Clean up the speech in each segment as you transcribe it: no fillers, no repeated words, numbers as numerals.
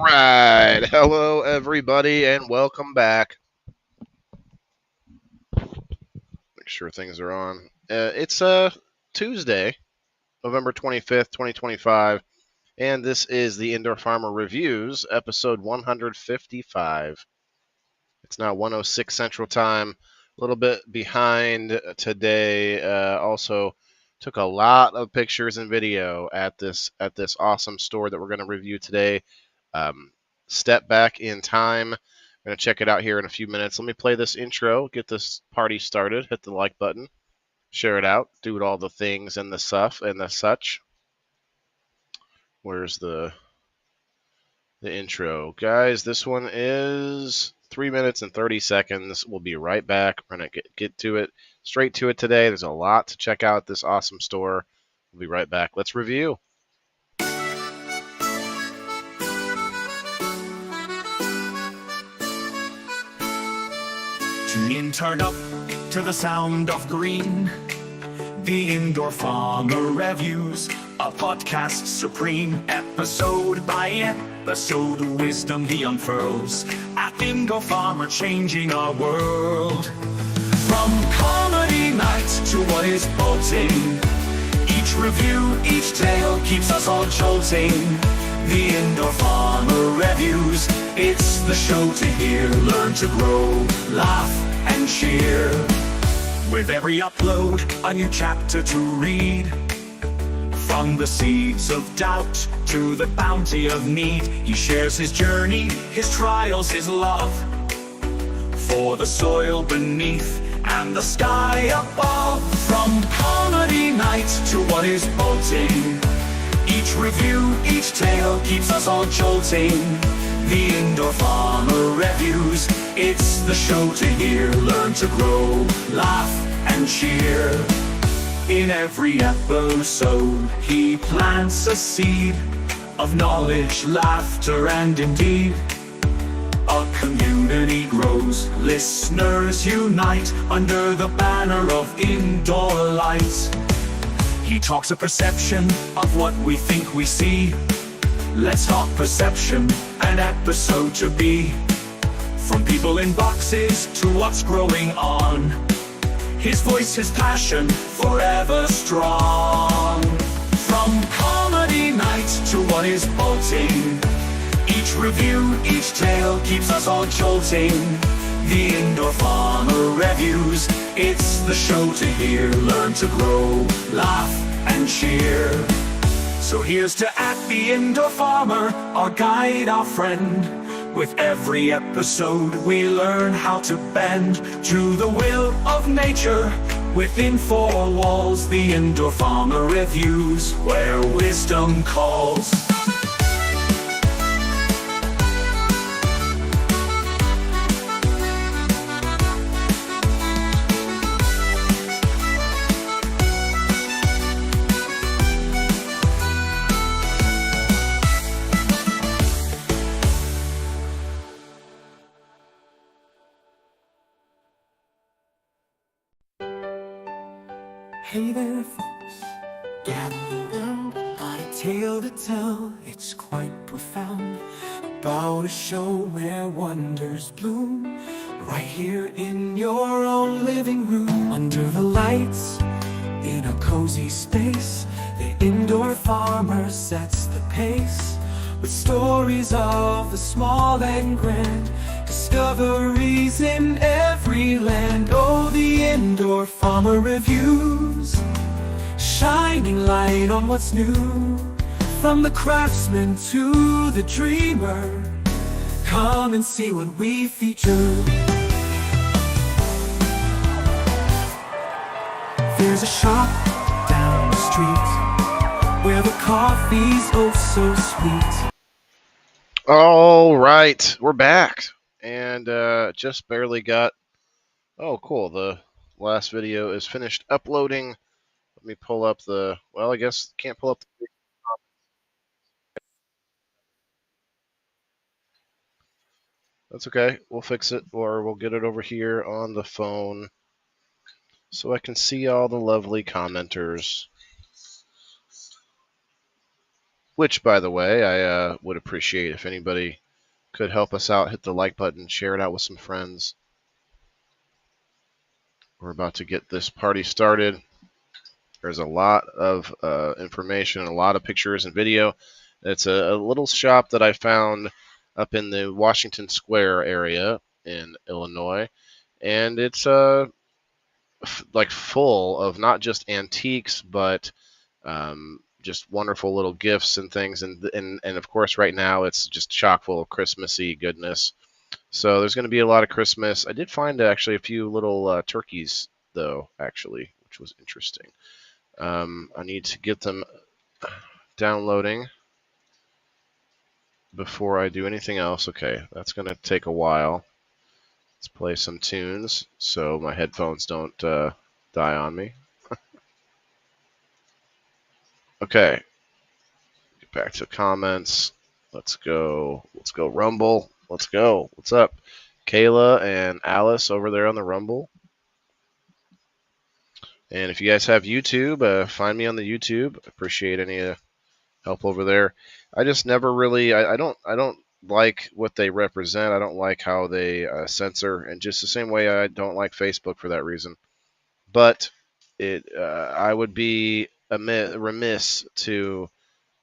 right. Hello, everybody, and welcome back. Make sure things are on. It's Tuesday, November 25th, 2025, and this is the Indoor Farmer Reviews, episode 155. It's now 1:06 Central Time, a little bit behind today. Also, took a lot of pictures and video at this awesome store that we're going to review today. Step back in time. I'm going to check it out here in a few minutes. Let me play this intro, get this party started, hit the like button, share it out, do all the things and the stuff and the such. Where's the intro? Guys, this one is 3 minutes and 30 seconds. We'll be right back. We're going to get to it, straight to it today. There's a lot to check out at this awesome store. We'll be right back. Let's review. Tune in, turn up to the sound of green. The Indoor Farmer Reviews, a podcast supreme. Episode by episode, wisdom he unfurls. At Indoor Farmer, changing our world. From comedy night to what is bolting. Each review, each tale keeps us all jolting. The Indoor Farmer Reviews, it's the show to hear. Learn to grow, laugh and cheer. With every upload, a new chapter to read. From the seeds of doubt to the bounty of need, he shares his journey, his trials, his love. For the soil beneath and the sky above. From comedy night to what is bolting. Each review, each tale keeps us all jolting. The Indoor Farmer Reviews, it's the show to hear. Learn to grow, laugh and cheer. In every episode, he plants a seed of knowledge, laughter and indeed. A community grows, listeners unite under the banner of Indoor Lights. He talks a perception of what we think we see. Let's talk perception, an episode to be. From people in boxes to what's growing on. His voice, his passion, forever strong. From comedy night to what is bolting. Each review, each tale keeps us all jolting. The Indoor Farmer Reviews, it's the show to hear. Learn to grow, laugh and cheer. So here's to At the Indoor Farmer, our guide, our friend. With every episode we learn how to bend to the will of nature. Within four walls, the Indoor Farmer Reviews, where wisdom calls. Hey there folks, gather around, got a tale to tell, it's quite profound. About a show where wonders bloom, right here in your own living room. Under the lights, in a cozy space, the Indoor Farmer sets the pace. With stories of the small and grand, discoveries in every land. Oh, the Indoor Farmer Reviews, shining light on what's new. From the craftsman to the dreamer, come and see what we feature. There's a shop down the street where the coffee's oh so sweet. All right, we're back, and just barely got. Oh, cool! The last video is finished uploading. Let me pull up the. Well, I guess can't pull up the. That's okay. We'll fix it, or we'll get it over here on the phone, so I can see all the lovely commenters. which, by the way, I would appreciate if anybody could help us out. Hit the like button, share it out with some friends. We're about to get this party started. There's a lot of information, a lot of pictures and video. It's a little shop that I found up in the Washington Square area in Illinois, and it's like full of not just antiques, but just wonderful little gifts and things, and of course right now it's just chock full of Christmassy goodness. So there's going to be a lot of Christmas. I did find actually a few little turkeys though, actually, which was interesting. I need to get them downloading before I do anything else. Okay, that's going to take a while. Let's play some tunes so my headphones don't die on me. Okay, get back to comments. Let's go Rumble. Let's go. What's up? Kayla and Alice over there on the Rumble. And if you guys have YouTube, find me on the YouTube. Appreciate any help over there. I just never really, I don't like what they represent. I don't like how they censor, and just the same way I don't like Facebook for that reason. But I would be remiss to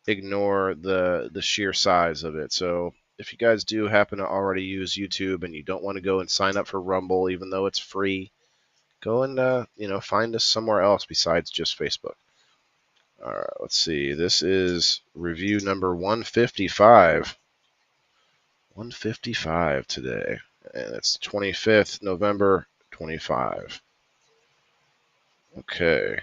ignore the sheer size of it. So if you guys do happen to already use YouTube and you don't want to go and sign up for Rumble, even though it's free, go and find us somewhere else besides just Facebook. All right, let's see. This is review number 155. 155 today, and it's 25th November 25. Okay.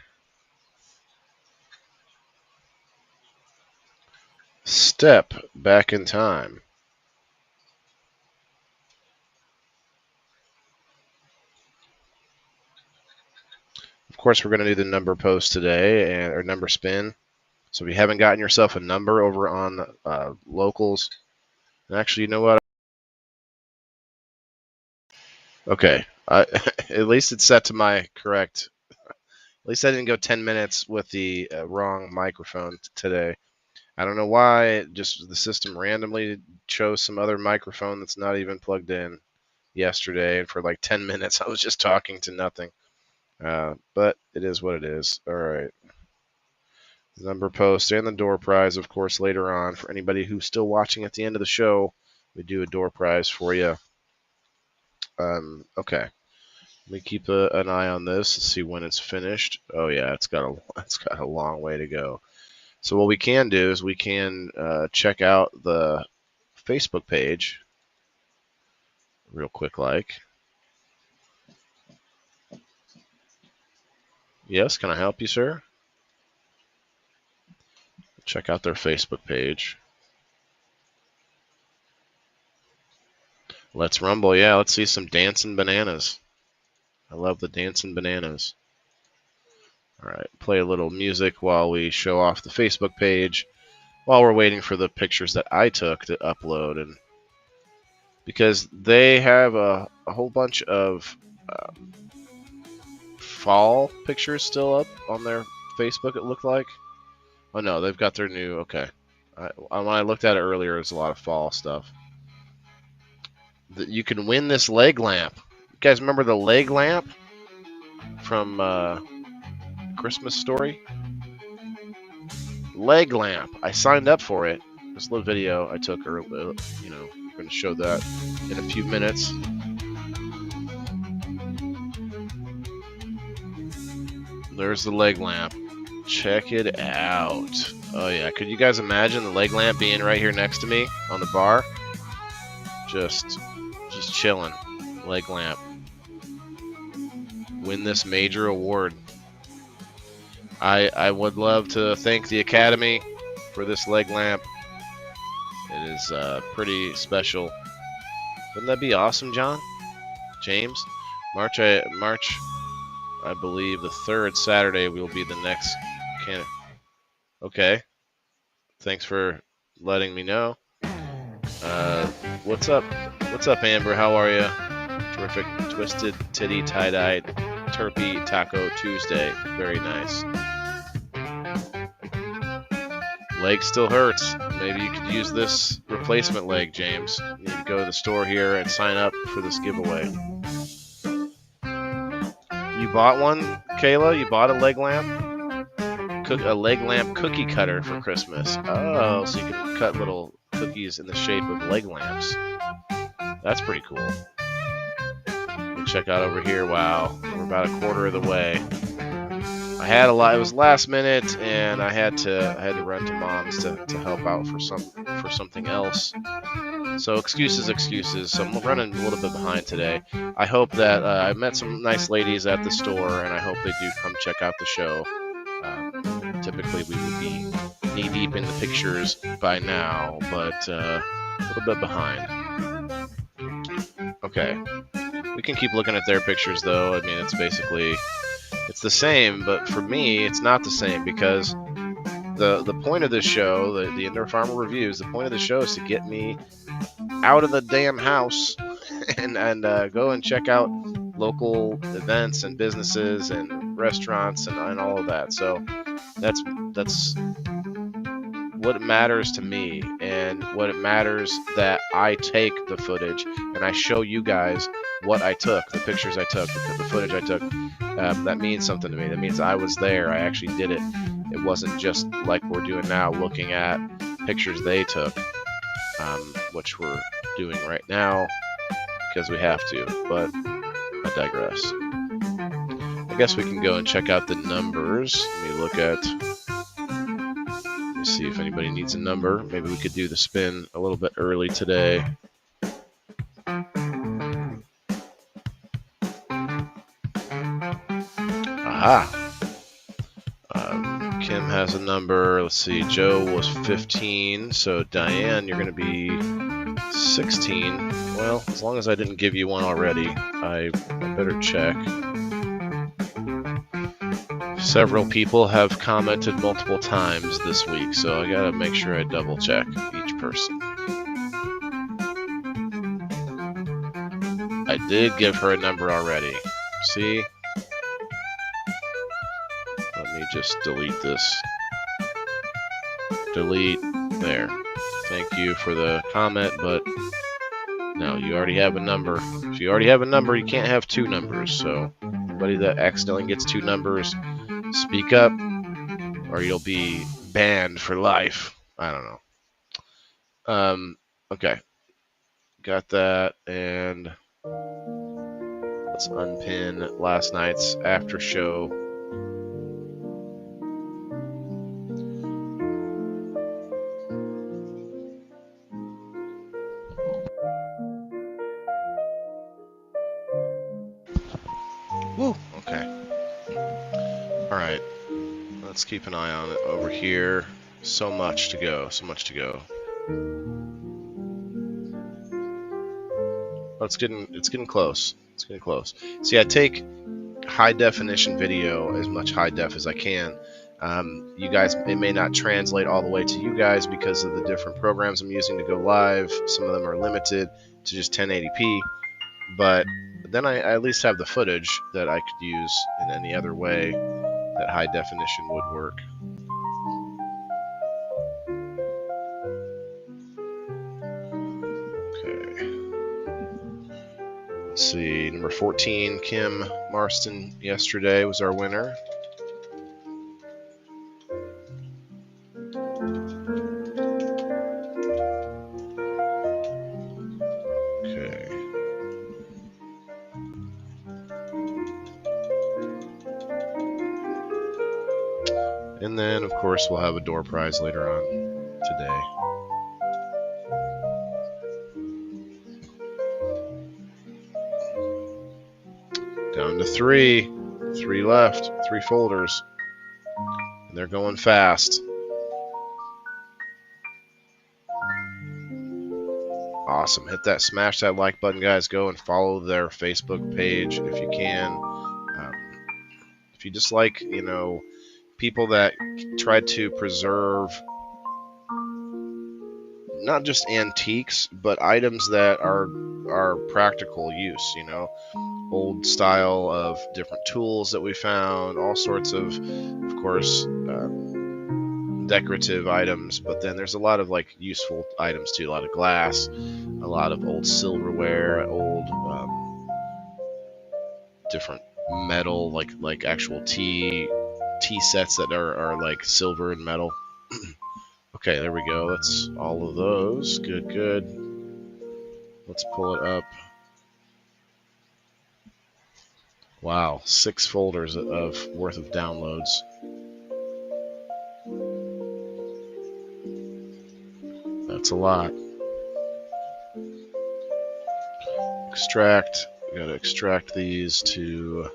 Step back in time. Of course, we're going to do the number post today, or number spin. So if you haven't gotten yourself a number over on Locals, and actually, you know what? Okay, at least it's set to my correct. At least I didn't go 10 minutes with the wrong microphone today. I don't know why. Just the system randomly chose some other microphone that's not even plugged in yesterday, and for like 10 minutes I was just talking to nothing. But it is what it is. All right. The number post and the door prize, of course, later on. For anybody who's still watching at the end of the show, we do a door prize for you. Okay. Let me keep an eye on this and see when it's finished. Oh yeah, it's got a long way to go. So what we can do is we can check out the Facebook page real quick, like. Yes, can I help you, sir? Check out their Facebook page. Let's Rumble. Yeah, let's see some dancing bananas. I love the dancing bananas. All right, play a little music while we show off the Facebook page while we're waiting for the pictures that I took to upload, and because they have a whole bunch of fall pictures still up on their Facebook, it looked like. Oh no, they've got their new, okay. When I looked at it earlier, there's a lot of fall stuff. You can win this leg lamp. You guys remember the leg lamp from Christmas Story? Leg lamp. I signed up for it. This little video I took earlier, I'm going to show that in a few minutes. There's the leg lamp. Check it out. Oh yeah, could you guys imagine the leg lamp being right here next to me on the bar? Just chilling. Leg lamp. Win this major award. I would love to thank the Academy for this leg lamp. It is pretty special. Wouldn't that be awesome, John? James? March, I believe the 3rd Saturday will be the next candidate. Okay. Thanks for letting me know. What's up? What's up, Amber? How are you? Terrific. Twisted Titty Tie-Dyed Turkey Taco Tuesday. Very nice. Leg still hurts. Maybe you could use this replacement leg, James. You need to go to the store here and sign up for this giveaway. You bought one, Kayla? You bought a leg lamp? A leg lamp cookie cutter for Christmas. Oh, so you can cut little cookies in the shape of leg lamps. That's pretty cool. Check out over here. Wow, we're about a quarter of the way. I had a lot. It was last minute, and I had to run to Mom's to help out for something else. So excuses. So I'm running a little bit behind today. I hope that I met some nice ladies at the store, and I hope they do come check out the show. Typically, we would be knee deep in the pictures by now, but a little bit behind. Okay, we can keep looking at their pictures though. I mean, it's the same, but for me, it's not the same because the point of this show, the Indoor Farmer Reviews, the point of the show is to get me out of the damn house and go and check out local events and businesses and restaurants and all of that. So that's what matters to me, and what it matters that I take the footage and I show you guys what I took, the pictures I took, the footage I took. That means something to me. That means I was there. I actually did it. It wasn't just like we're doing now, looking at pictures they took, which we're doing right now because we have to, but I digress. I guess we can go and check out the numbers. Let me look at, let me see if anybody needs a number. Maybe we could do the spin a little bit early today. Aha! Kim has a number. Let's see. Joe was 15. So Diane, you're going to be 16. Well, as long as I didn't give you one already, I better check. Several people have commented multiple times this week, so I gotta make sure I double check each person. I did give her a number already. See? Let me just delete this. Delete. There. Thank you for the comment, but no, you already have a number. If you already have a number, you can't have two numbers. So anybody that accidentally gets two numbers, speak up or you'll be banned for life. I don't know. Okay. Got that, and let's unpin last night's after show. Woo, okay. All right. Let's keep an eye on it over here. So much to go. So much to go. Oh, it's getting close. It's getting close. See, I take high definition video, as much high def as I can. You guys, it may not translate all the way to you guys because of the different programs I'm using to go live. Some of them are limited to just 1080p, but then I at least have the footage that I could use in any other way that high definition would work. Let's see, number 14, Kim Marston yesterday was our winner. Okay. And then, of course, we'll have a door prize later on today. Down to three left, 3 folders, and they're going fast. Awesome. Hit that, smash that like button, guys. Go and follow their Facebook page if you can. If you just like, people that try to preserve not just antiques, but items that are practical use, old style of different tools that we found, all sorts of course, decorative items, but then there's a lot of like useful items too. A lot of glass, a lot of old silverware, old different metal, like actual tea sets that are like silver and metal. Okay, there we go. That's all of those. Good. Let's pull it up. Wow, 6 folders of worth of downloads. That's a lot. Extract. We gotta extract these to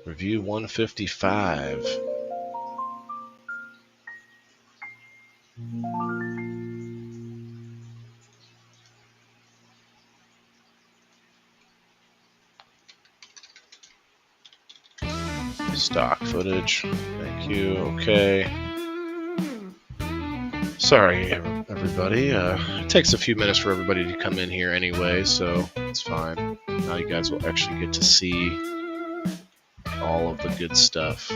review 155. Stock footage. Thank you. Okay. Sorry, everybody. It takes a few minutes for everybody to come in here anyway, so it's fine. Now you guys will actually get to see all of the good stuff.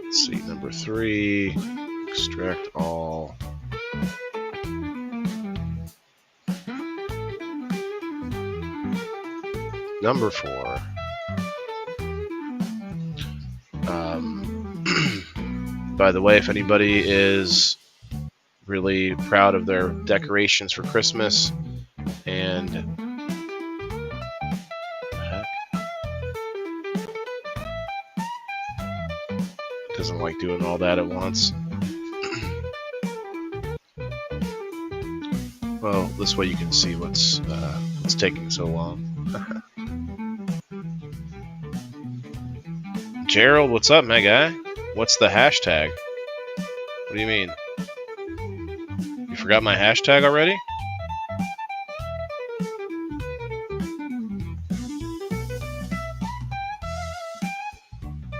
Let's see, number 3, extract all. Number 4. By the way, if anybody is really proud of their decorations for Christmas and doesn't like doing all that at once, well, this way you can see what's taking so long. Gerald, what's up, my guy? What's the hashtag? What do you mean? You forgot my hashtag already?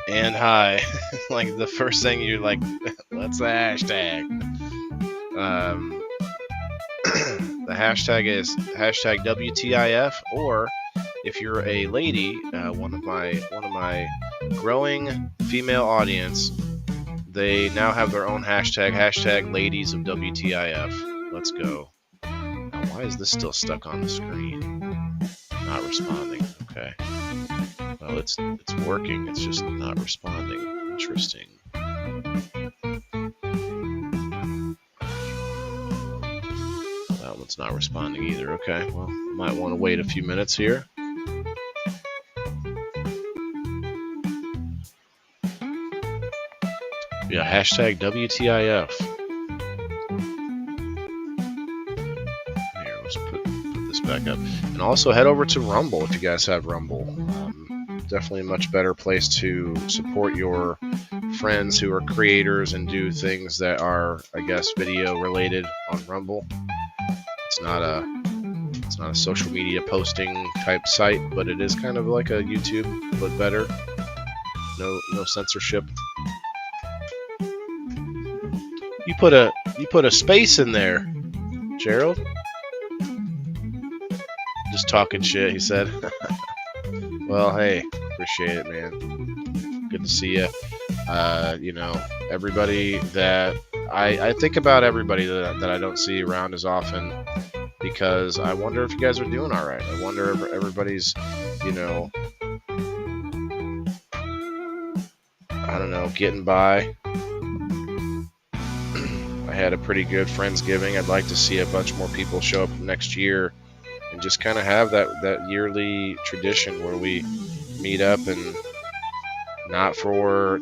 And hi. Like the first thing you're like, what's the hashtag? The hashtag is hashtag WTIF, or if you're a lady, one of my growing female audience, they now have their own hashtag ladies of WTIF. Let's go. Now, why is this still stuck on the screen? Not responding. Okay. Well, it's working. It's just not responding. Interesting. That one's not responding either. Okay. Well, might want to wait a few minutes here. Yeah, hashtag WTIF. Here, let's put this back up. And also head over to Rumble if you guys have Rumble. Definitely a much better place to support your friends who are creators and do things that are, I guess, video related on Rumble. It's not a social media posting type site, but it is kind of like a YouTube, but better. No censorship. You put a space in there, Gerald. Just talking shit, he said. Well, hey, appreciate it, man. Good to see you. You know, everybody that I think about everybody that I don't see around as often, because I wonder if you guys are doing all right. I wonder if everybody's, you know, I don't know, getting by. I had a pretty good Friendsgiving. I'd like to see a bunch more people show up next year and just kind of have that yearly tradition where we meet up, and not for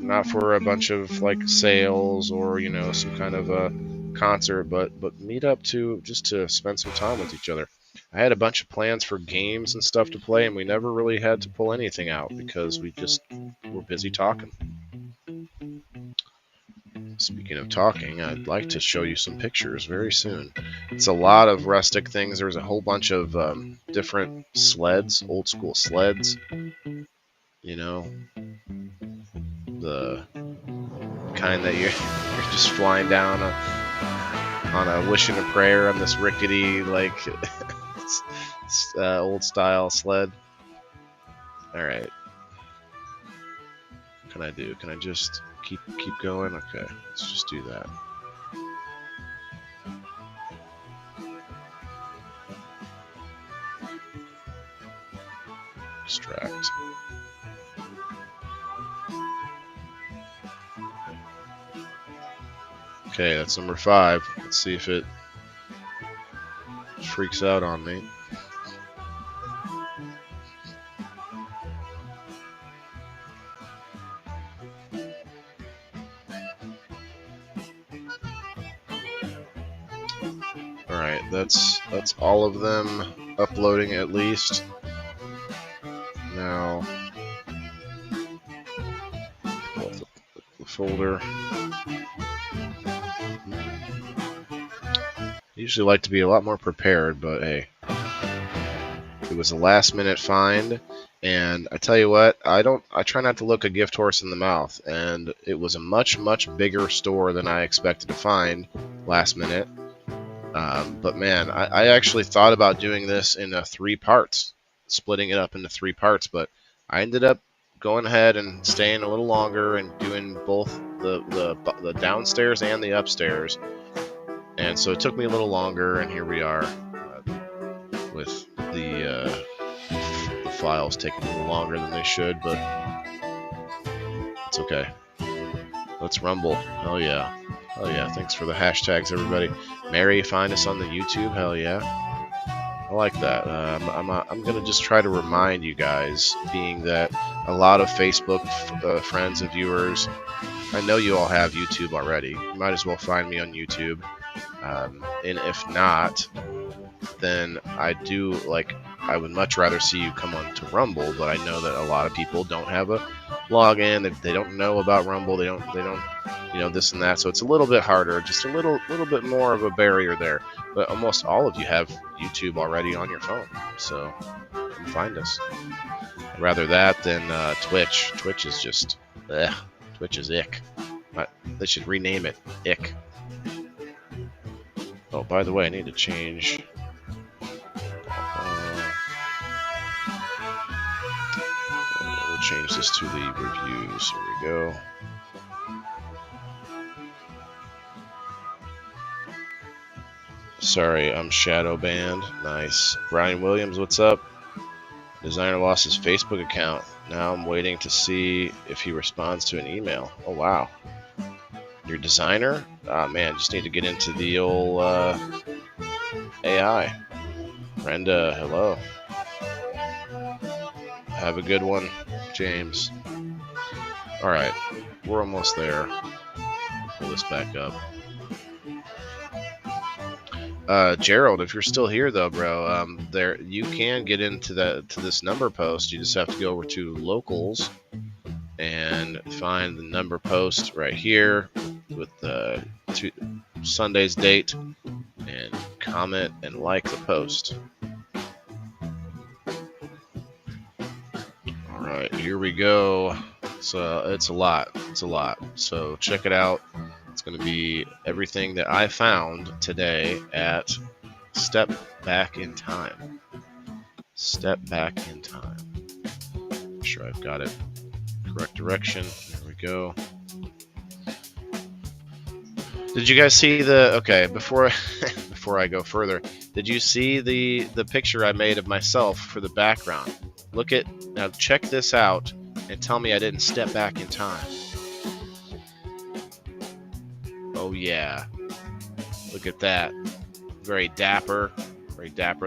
a bunch of like sales or, you know, some kind of a concert, but meet up to spend some time with each other. I had a bunch of plans for games and stuff to play, and we never really had to pull anything out because we just were busy talking. Speaking of talking, I'd like to show you some pictures very soon. It's a lot of rustic things. There's a whole bunch of different sleds, old school sleds. You know, the kind that you're just flying down on a wishing and prayer on this rickety, like, old style sled. All right. What can I do? Can I just keep going? Okay, let's just do that. Extract. Okay, that's number 5. Let's see if it freaks out on me. Alright, that's all of them uploading at least. Now, pull up the folder. I usually like to be a lot more prepared, but hey, it was a last minute find, and I tell you what, I try not to look a gift horse in the mouth, and it was a much bigger store than I expected to find last minute. But man, I actually thought about doing this in 3 parts, splitting it up into 3 parts, but I ended up going ahead and staying a little longer and doing both the downstairs and the upstairs. And so it took me a little longer, and here we are with the files taking a little longer than they should, but it's okay. Let's rumble. Hell yeah. Hell yeah. Thanks for the hashtags, everybody. Mary, find us on the YouTube. Hell yeah. I like that. I'm going to just try to remind you guys, being that a lot of Facebook friends and viewers, I know you all have YouTube already. You might as well find me on YouTube. And if not, then I would much rather see you come on to Rumble, but I know that a lot of people don't have a login. They don't know about Rumble. They don't, this and that. So it's a little bit harder, just a little bit more of a barrier there. But almost all of you have YouTube already on your phone, so come find us. I'd rather that than Twitch. Twitch is just, Twitch is ick. They should rename it ick. Oh, by the way, I need to change. We'll change this to the reviews. Here we go. Sorry, I'm shadow banned. Nice. Brian Williams, what's up? Designer lost his Facebook account. Now I'm waiting to see if he responds to an email. Oh, wow. Your designer? Ah, man, just need to get into the old AI. Brenda, hello. Have a good one, James. Alright, we're almost there. Pull this back up. Gerald, if you're still here though, bro, there you can get into this number post. You just have to go over to locals and find the number post right here with the Sunday's date, and comment and like the post. All right, here we go. So it's a lot. It's a lot. So check it out. It's going to be everything that I found today at Step Back in Time. Step Back in Time. Make sure I've got it correct direction. There we go. Did you guys see before I go further, did you see the picture I made of myself for the background? Now check this out and tell me I didn't step back in time. Oh yeah. Look at that. Very dapper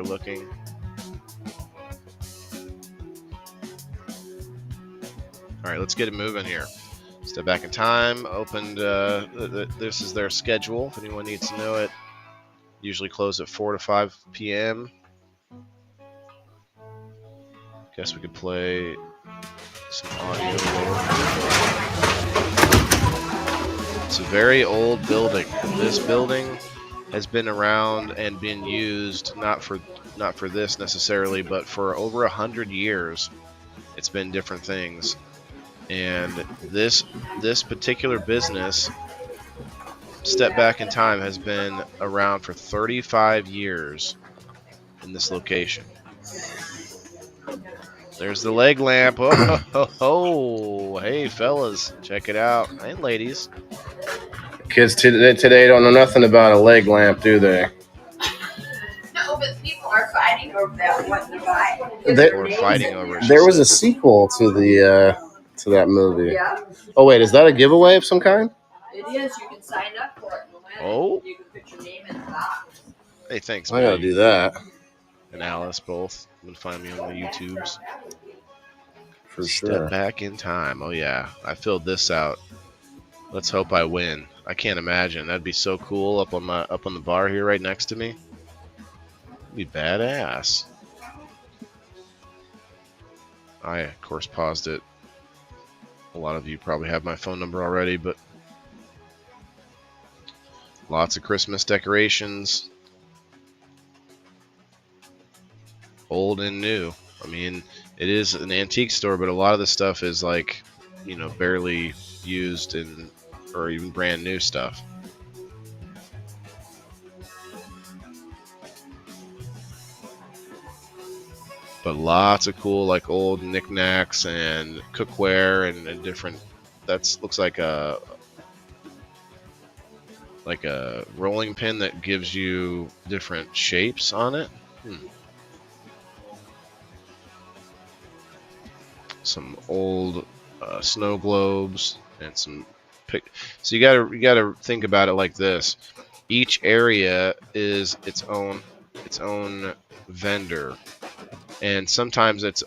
looking. All right, let's get it moving here. Step Back in Time opened. This is their schedule. If anyone needs to know it, usually close at 4 to 5 p.m. Guess we could play some audio. It's a very old building. This building has been around and been used not for this necessarily, but for over 100 years. It's been different things. And this particular business Step Back in Time has been around for 35 years in this location. There's the leg lamp. Oh, hey, fellas, check it out. And ladies. Kids today don't know nothing about a leg lamp, do they? No, but people are fighting over that one to buy. We're fighting over it. There was a sequel to to that movie. Yeah, Oh wait, is that a giveaway of some kind? it is. You can sign up for it. Oh. You can put your name in the box. Hey, thanks, I gotta man. do that. And Alice both. You can find me on the YouTubes. For Step sure. Back in Time. Oh yeah, I filled this out. Let's hope I win. I can't imagine. That'd be so cool up on the bar here right next to me. It'd be badass. I of course paused it. A lot of you probably have my phone number already, but lots of Christmas decorations. Old and new. I mean, it is an antique store, but a lot of the stuff is like, barely used or even brand new stuff. But lots of cool, like old knickknacks and cookware and different. Looks like a rolling pin that gives you different shapes on it. Some old snow globes and some so you gotta think about it like this. Each area is its own vendor, and sometimes it's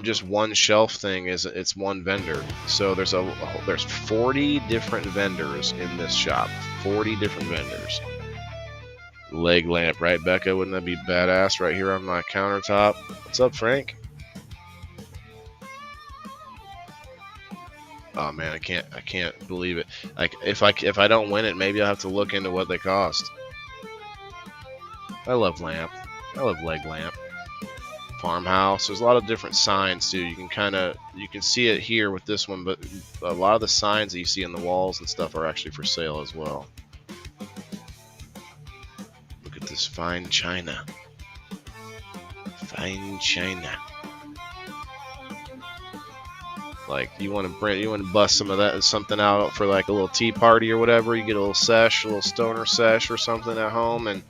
just one shelf thing. It's one vendor. So there's 40 different vendors in this shop. 40 different vendors. Leg lamp, right, Becca? Wouldn't that be badass right here on my countertop? What's up, Frank? Oh man, I can't believe it. Like if I don't win it, maybe I'll have to look into what they cost. I love lamp. I love leg lamp. Farmhouse. There's a lot of different signs too. You can see it here with this one, but a lot of the signs that you see on the walls and stuff are actually for sale as well. Look at this fine china. Fine china. Like you want to bust something out for like a little tea party or whatever. You get a little stoner sesh or something at home, and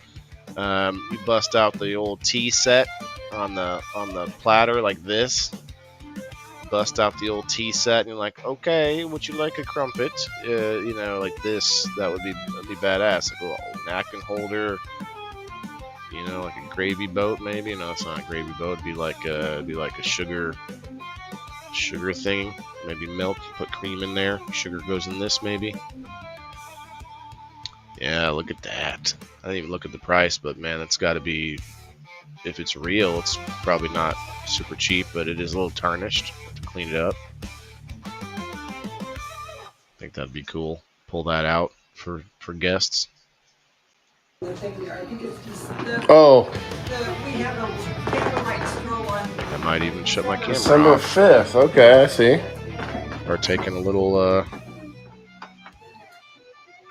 you bust out the old tea set on the platter like this. Bust out the old tea set, and you're like, okay, would you like a crumpet? Like this. That'd be badass. Like a little napkin holder. Like a gravy boat maybe. No, it's not a gravy boat. It'd be like a sugar thing, maybe milk, you put cream in there, sugar goes in this maybe. Yeah, look at that. I didn't even look at the price, but man, that's got to be, if it's real, it's probably not super cheap, but it is a little tarnished. Have to clean it up. I think that'd be cool. Pull that out for guests. Oh. I might even shut my camera December off. 5th. Okay, I see. Or taking a little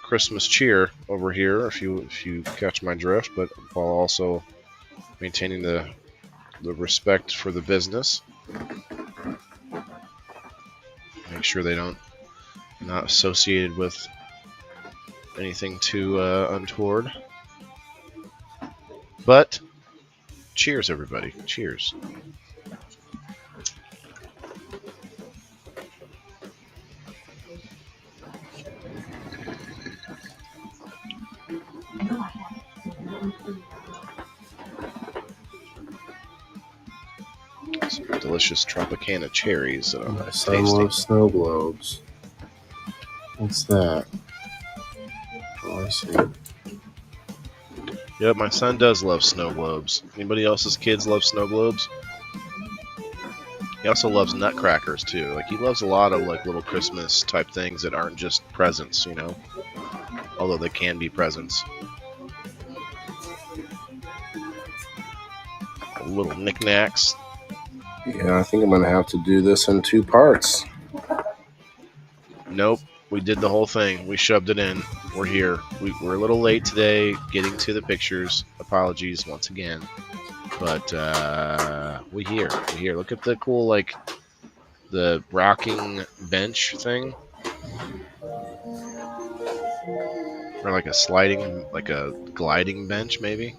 Christmas cheer over here, if you catch my drift, but while also maintaining the respect for the business. Make sure they not associated with anything too untoward. But cheers, everybody. Cheers. Some delicious Tropicana cherries that I'm My son tasting. loves snow globes. What's that? Oh, I see. Yep, my son does love snow globes. Anybody else's kids love snow globes? He also loves nutcrackers too. Like he loves a lot of like little Christmas type things that aren't just presents, although they can be presents. Little knickknacks. Yeah, I think I'm gonna have to do this in 2 parts. Nope. We did the whole thing. We shoved it in. We're here. We're a little late today getting to the pictures. Apologies once again. But we're here. We're here. Look at the cool, like, the rocking bench thing. Or like a sliding, like a gliding bench, maybe.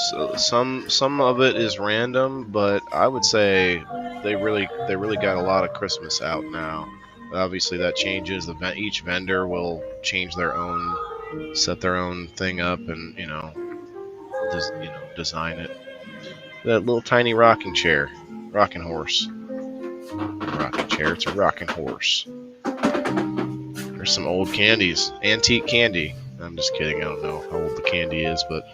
So some of it is random, but I would say they really got a lot of Christmas out now. Obviously that changes. Each vendor will change their own, set their own thing up, and design it. That little tiny rocking chair, rocking horse, rocking chair. It's a rocking horse. There's some old candies, antique candy. I'm just kidding. I don't know how old the candy is, but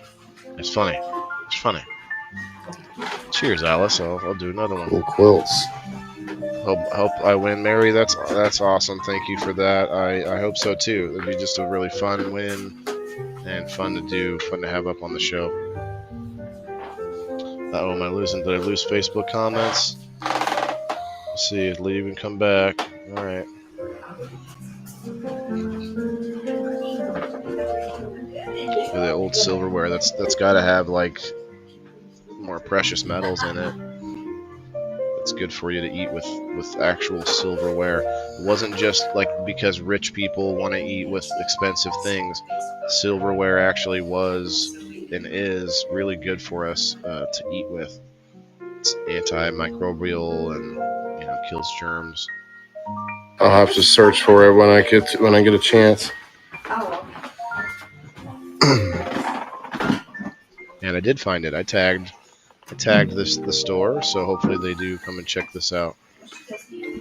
it's funny. It's funny. Cheers, Alice. I'll do another one. Cool quilts. Hope I win, Mary. That's awesome. Thank you for that. I hope so too. It'd be just a really fun win and fun to do, fun to have up on the show. Oh, am I losing? Did I lose Facebook comments? Let's see. Leave and come back. All right. The old silverware. That's got to have like more precious metals in it. It's good for you to eat with actual silverware. It wasn't just like because rich people want to eat with expensive things. Silverware actually was and is really good for us to eat with. It's antimicrobial and kills germs. I'll have to search for it when I get a chance. Oh, And I did find it. I tagged the store, so hopefully they do come and check this out.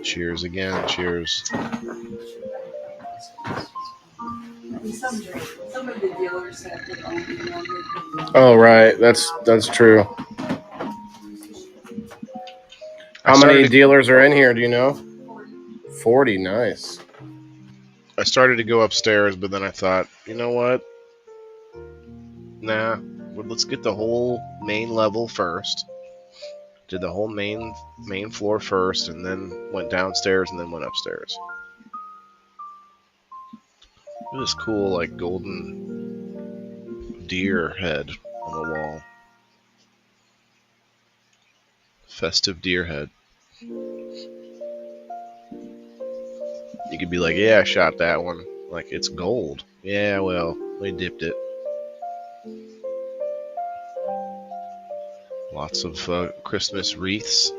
Cheers again. Cheers. Some of the dealers have their own. Oh, right. That's true. How many dealers are in here? Do you know? 40. Nice. I started to go upstairs, but then I thought, you know what? Nah. Well, let's get the whole main level first. Did the whole main floor first, and then went downstairs, and then went upstairs. Look at this cool, like, golden deer head on the wall. Festive deer head. You could be like, yeah, I shot that one. Like, it's gold. Yeah, well, we dipped it. Lots of Christmas wreaths.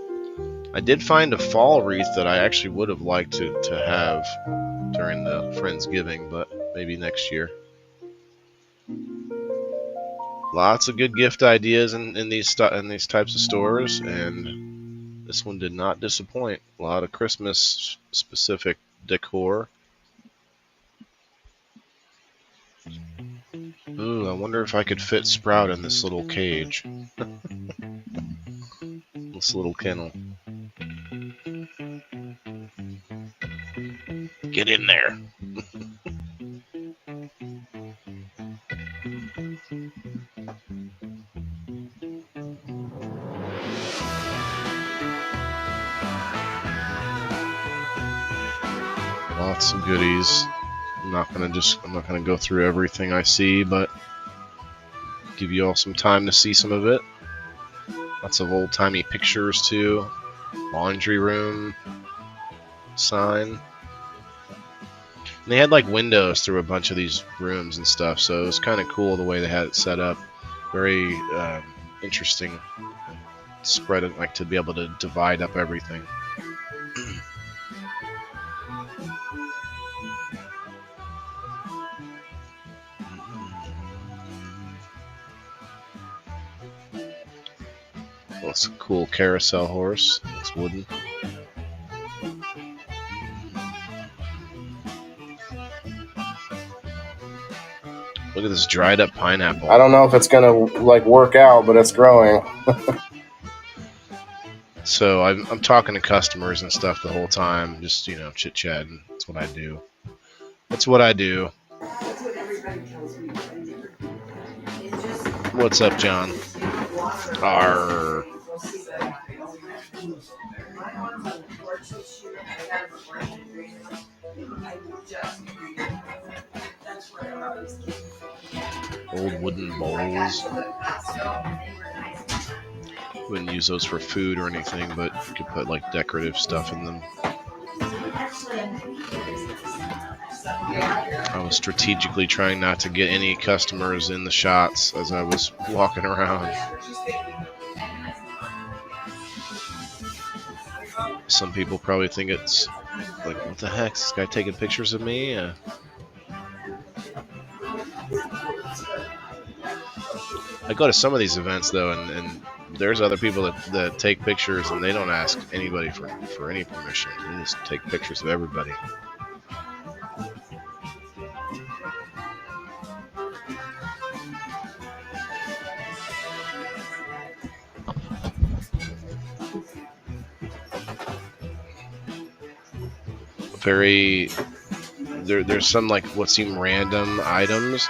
I did find a fall wreath that I actually would have liked to have during the Friendsgiving, but maybe next year. Lots of good gift ideas in these types of stores, and this one did not disappoint. A lot of Christmas specific decor. Ooh, I wonder if I could fit Sprout in this little cage. This little kennel. Get in there. Lots of goodies. I'm not gonna go through everything I see, but give you all some time to see some of it. Lots of old-timey pictures too. Laundry room sign. And they had like windows through a bunch of these rooms and stuff, so it was kind of cool the way they had it set up. Very interesting. Spread it, like, to be able to divide up everything. That's a cool carousel horse. It's wooden. Look at this dried up pineapple. I don't know if it's gonna like work out, but it's growing. So I'm talking to customers and stuff the whole time, just chit chatting. That's what I do. That's what everybody tells me. What's up, John? Arr. Old wooden bowls. Wouldn't use those for food or anything, but you could put like decorative stuff in them. I was strategically trying not to get any customers in the shots as I was walking around. Some people probably think it's like, what the heck, is this guy taking pictures of me? I go to some of these events though, and there's other people that take pictures and they don't ask anybody for any permission. They just take pictures of everybody. There's some like what seem random items,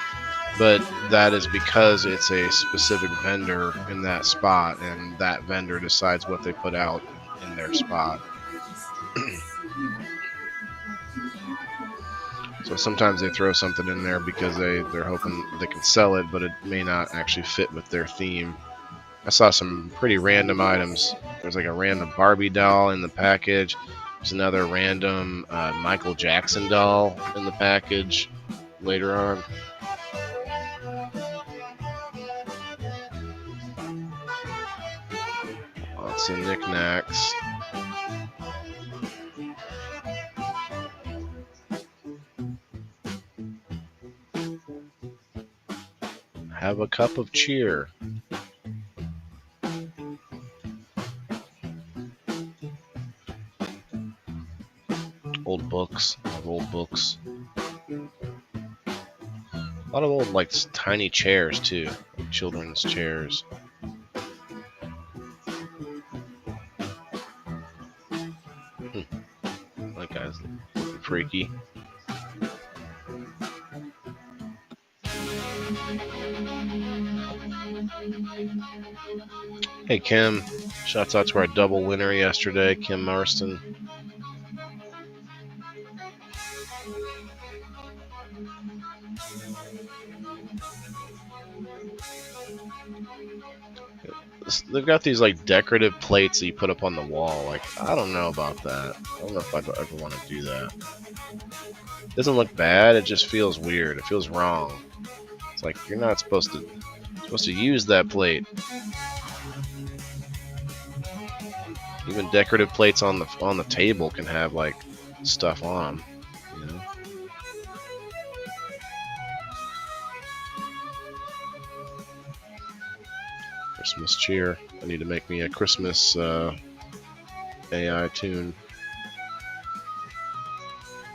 but that is because it's a specific vendor in that spot, and that vendor decides what they put out in their spot. So sometimes they throw something in there because they're hoping they can sell it, but it may not actually fit with their theme. I saw some pretty random items. There's like a random Barbie doll in the package. There's another random Michael Jackson doll in the package later on. Lots of knickknacks. Have a cup of cheer. Old books. I love old books. A lot of old, like, tiny chairs, too. Like children's chairs. That guy's looking freaky. Hey, Kim. Shouts out to our double winner yesterday, Kim Marston. They've got these like decorative plates that you put up on the wall. Like, I don't know about that. I don't know if I'd ever want to do that. It doesn't look bad. It just feels weird. It feels wrong. It's like you're not supposed to use that plate. Even decorative plates on the table can have like stuff on them. You know? Christmas cheer. I need to make me a Christmas AI tune.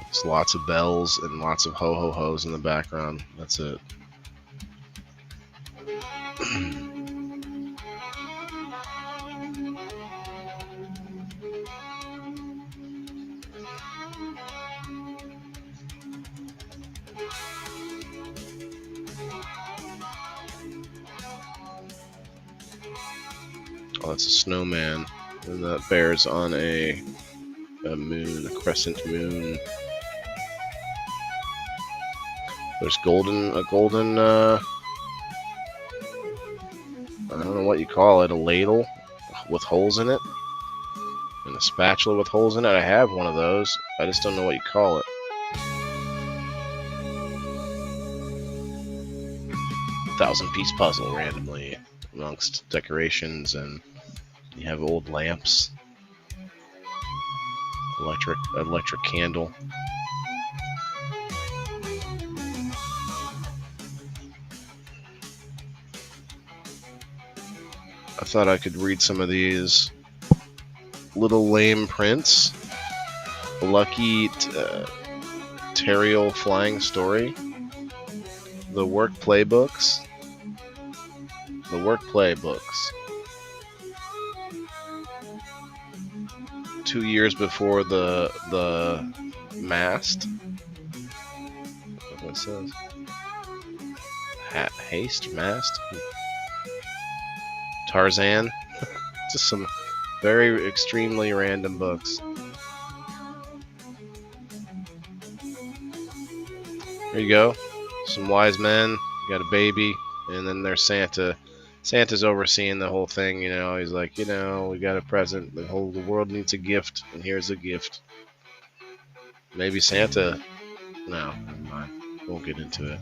It's lots of bells and lots of ho-ho-hos in the background. That's it. Oh, that's a snowman, and that bears on a moon, a crescent moon. There's a golden, I don't know what you call it, a ladle with holes in it, and a spatula with holes in it. I have one of those. I just don't know what you call it. Thousand-piece puzzle randomly amongst decorations, and you have old lamps, electric candle. I thought I could read some of these little lame prints. Lucky Terriel Flying Story. The Work Playbooks. The Work Playbooks. 2 years before the Mast. That's what it says. Haste? Mast? Tarzan. Just some very extremely random books. There you go. Some wise men. You got a baby, and then there's Santa. Santa's overseeing the whole thing. You know, he's like, you know, we got a present. The world needs a gift, and here's a gift. Maybe Santa. No, never mind. Won't get into it.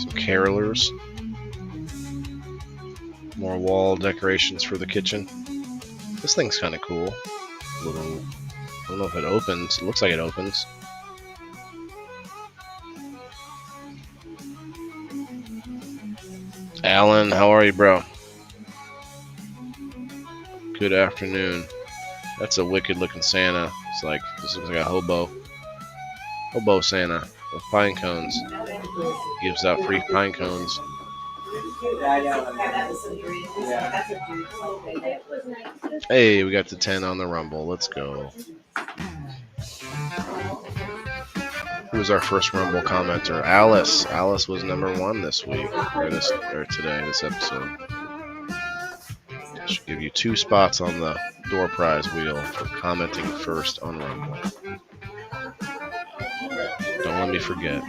Some carolers. More wall decorations for the kitchen. This thing's kind of cool. Little, I don't know if it opens. It looks like it opens. Alan, how are you, bro? Good afternoon. That's a wicked looking Santa. It's like, this looks like a hobo. Hobo Santa with pine cones. Gives out free pine cones. Hey, we got the 10 on the Rumble. Let's go. Who was our first Rumble commenter? Alice. Alice was #1 this week, or today, this episode. I should give you 2 spots on the door prize wheel for commenting first on Rumble. Don't let me forget.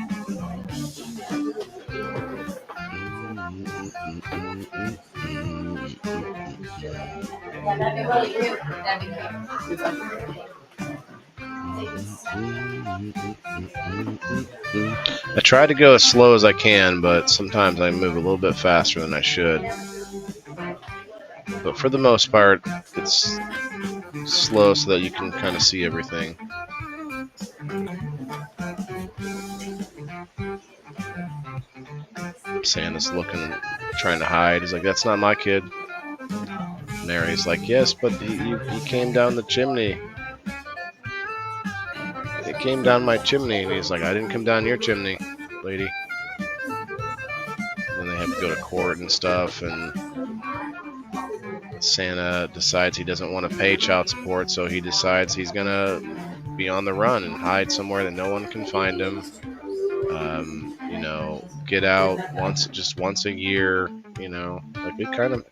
That'd be really cute. That'd be I try to go as slow as I can, but sometimes I move a little bit faster than I should. But for the most part, it's slow so that you can kind of see everything. Santa's looking, trying to hide. He's like, that's not my kid. Mary's like, yes, but he came down the chimney. It came down my chimney. And he's like, I didn't come down your chimney, lady. And they have to go to court and stuff, and Santa decides he doesn't want to pay child support, so he decides he's gonna be on the run and hide somewhere that no one can find him. You know, get out once a year. You know, like it kind of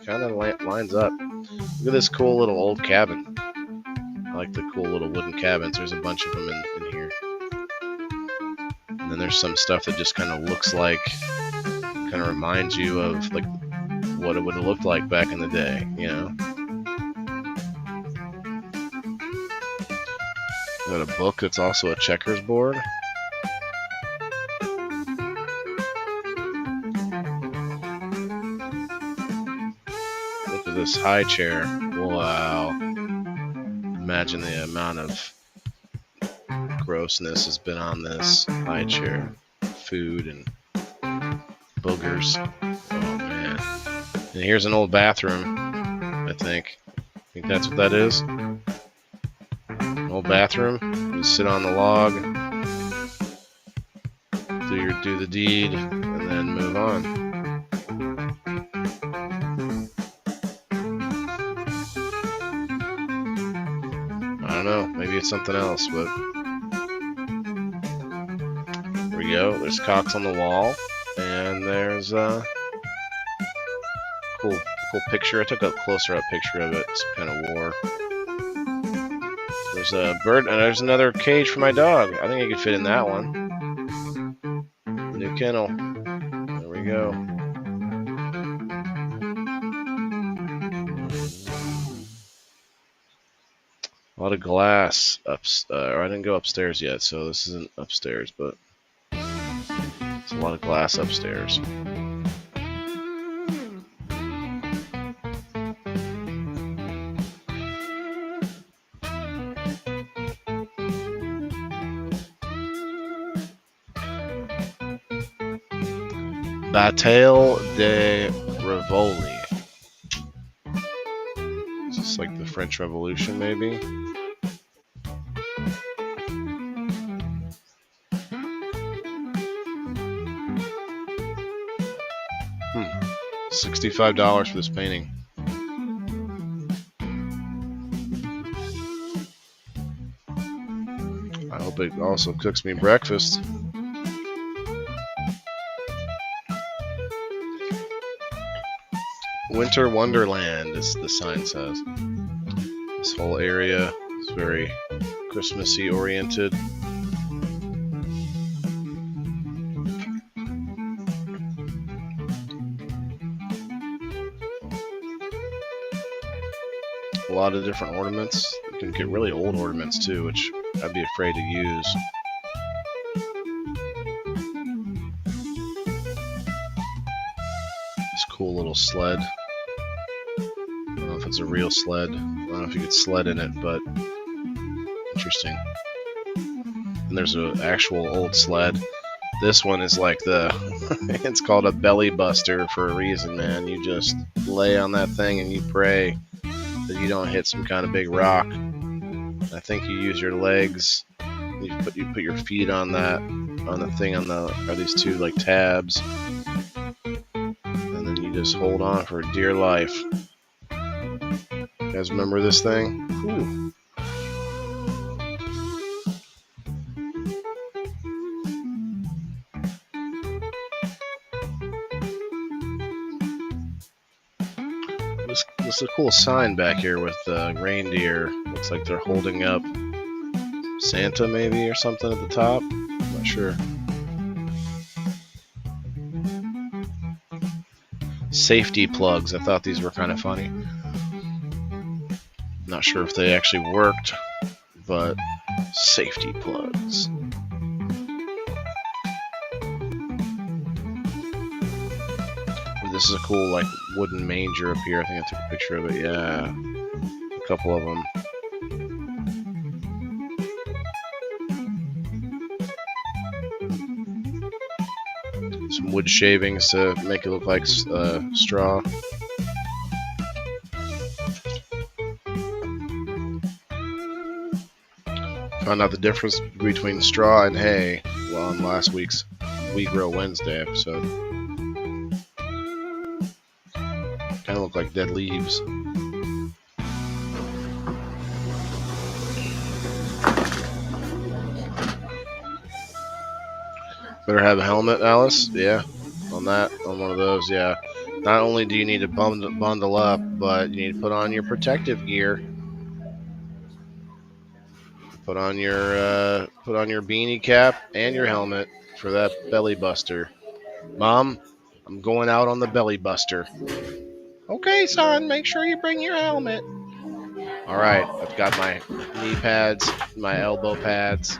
lines up. Look at this cool little old cabin. I like the cool little wooden cabins. There's a bunch of them in here. And then there's some stuff that just kind of looks like, kind of reminds you of like what it would have looked like back in the day, you know. Got a book that's also a checkers board. Look at this high chair. Wow. Imagine the amount of grossness has been on this high chair. Food and boogers. Oh man. And here's an old bathroom, I think. I think that's what that is. An old bathroom. You sit on the log, do the deed, and then move on. I don't know, maybe it's something else, but there we go. There's cocks on the wall, and there's a cool picture. I took a closer up picture of it. It's kind of war. There's a bird, and there's another cage for my dog. I think I could fit in that one. New kennel. There we go. A lot of glass I didn't go upstairs yet, so this isn't upstairs, but it's a lot of glass upstairs. Bataille de Rivoli. Is this like the French Revolution, maybe? $65 for this painting. Hope it also cooks me breakfast. Winter Wonderland, as the sign says. This whole area is very Christmassy oriented. A lot of different ornaments. You can get really old ornaments too, which I'd be afraid to use. This cool little sled. I don't know if it's a real sled. I don't know if you could sled in it, but interesting. And there's an actual old sled. This one is like it's called a belly buster for a reason, man. You just lay on that thing and you pray that you don't hit some kind of big rock. I think you use your legs. You put your feet on the thing are these two like tabs, and then you just hold on for dear life. You guys remember this thing? Ooh. There's a cool sign back here with reindeer. Looks like they're holding up Santa maybe or something at the top. I'm not sure. Safety plugs. I thought these were kind of funny. Not sure if they actually worked, but safety plugs. This is a cool like wooden manger up here. I think I took a picture of it. Yeah, a couple of them. Some wood shavings to make it look like straw. Found out the difference between straw and hay on last week's We Grow Wednesday episode. Kind of look like dead leaves. Better have a helmet, Alice. Yeah, on one of those. Yeah. Not only do you need to bundle up, but you need to put on your protective gear. Put on your beanie cap and your helmet for that belly buster. Mom, I'm going out on the belly buster. Okay, son, make sure you bring your helmet. All right, I've got my knee pads, my elbow pads.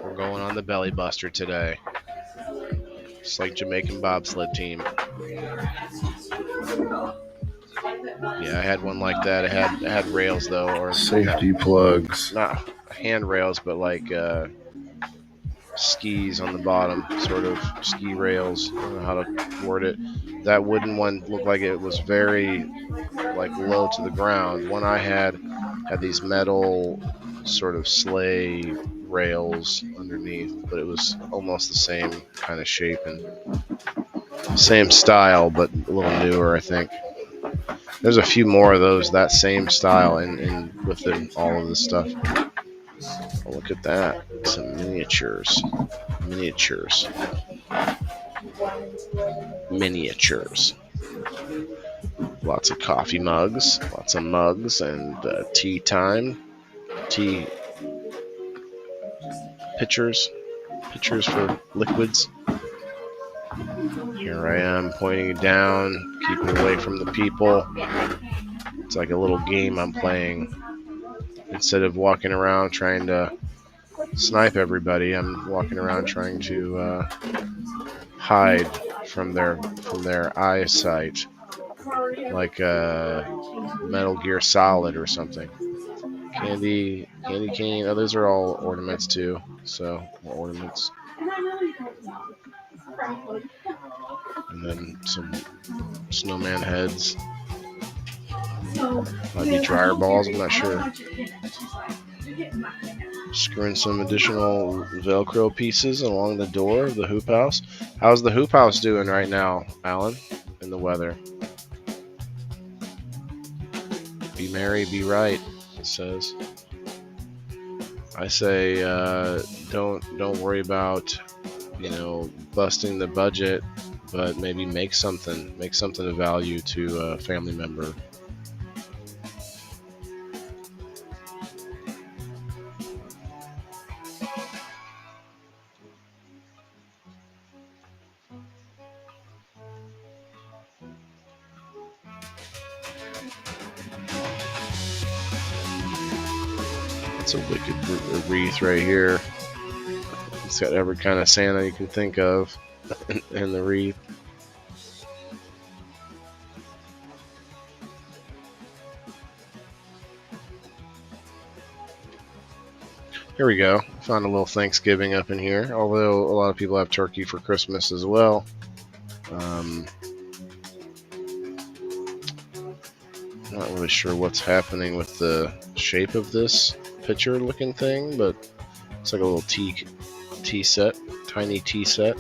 We're going on the belly buster today. Just like Jamaican bobsled team. Yeah, I had one like that. It had rails though, or Safety plugs. not handrails, but like skis on the bottom, sort of ski rails. I don't know how to word it. That wooden one looked like it was very like low to the ground. One I had these metal sort of sleigh rails underneath, but it was almost the same kind of shape and same style, but a little newer, I think. There's a few more of those, that same style, in within all of this stuff. Oh, look at that. Some miniatures. Lots of coffee mugs. Lots of mugs and tea time. Tea pitchers. Pitchers for liquids. Here I am pointing down, keeping away from the people. It's like a little game I'm playing. Instead of walking around trying to snipe everybody, I'm walking around trying to hide from their eyesight, like Metal Gear Solid or something. Candy cane. Oh, those are all ornaments too. So more ornaments. And then some snowman heads. Might be dryer balls, I'm not sure. Screwing some additional Velcro pieces along the door of the hoop house. How's the hoop house doing right now, Alan, in the weather? Be merry, be right, it says. I say don't worry about busting the budget, but maybe make something of value to a family member. It's a wicked wreath right here. It's got every kind of Santa you can think of in the wreath. Here we go. Found a little Thanksgiving up in here, although a lot of people have turkey for Christmas as well. Not really sure what's happening with the shape of this pitcher looking thing, but it's like a little tea set, tiny tea set.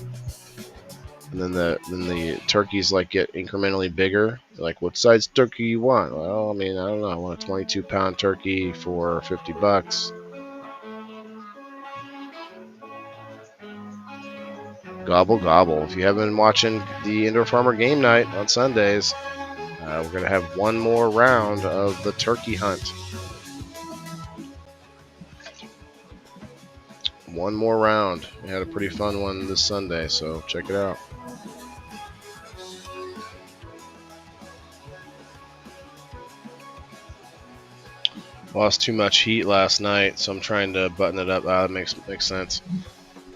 And then the turkeys like get incrementally bigger. Like, what size turkey you want? Well, I mean, I don't know. I want a 22-pound turkey for $50. Gobble gobble. If you haven't been watching the Indoor Farmer Game Night on Sundays, we're going to have one more round of the turkey hunt. One more round. We had a pretty fun one this Sunday, so check it out. Lost too much heat last night, so I'm trying to button it up. That makes sense.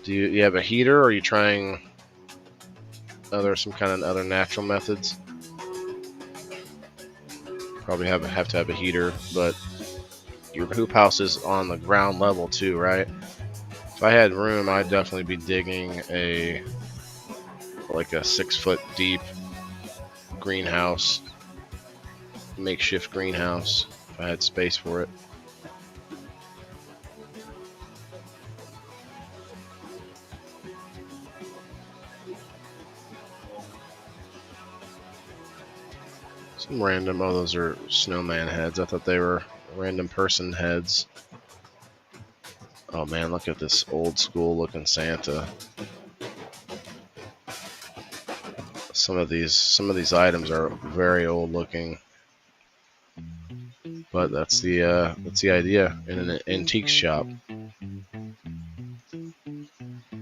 Do you have a heater, or are you trying some kind of other natural methods? Probably have to have a heater, but your hoop house is on the ground level too, right? If I had room, I'd definitely be digging like a 6-foot deep greenhouse, makeshift greenhouse, if I had space for it. Some random, those are snowman heads. I thought they were random person heads. Oh man, look at this old school looking Santa. Some of these items are very old looking, but that's the idea in an antique shop.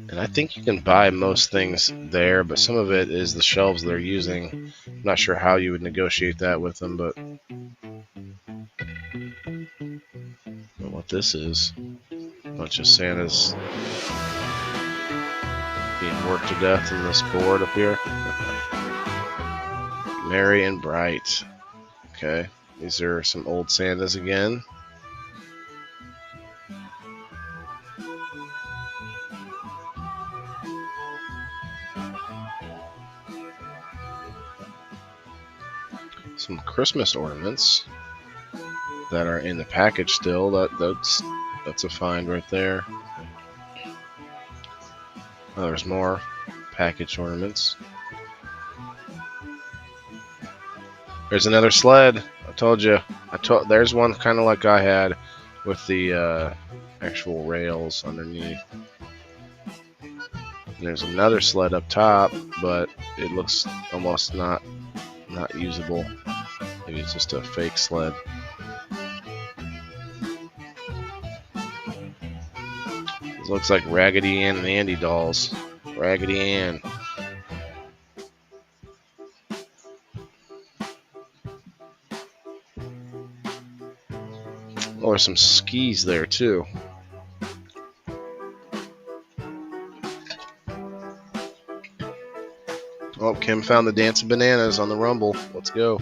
And I think you can buy most things there, but some of it is the shelves they're using. I'm not sure how you would negotiate that with them, but what this is, a bunch of Santas being worked to death in this board up here. Merry and bright. Okay, these are some old Santas again. Some Christmas ornaments that are in the package still. That's a find right there. Oh, there's more package ornaments. There's another sled. I told you. There's one kind of like I had with the actual rails underneath. And there's another sled up top, but it looks almost not usable. Maybe it's just a fake sled. It looks like Raggedy Ann and Andy dolls. Raggedy Ann. Oh, there's some skis there too. Oh, Kim found the dancing bananas on the Rumble. Let's go.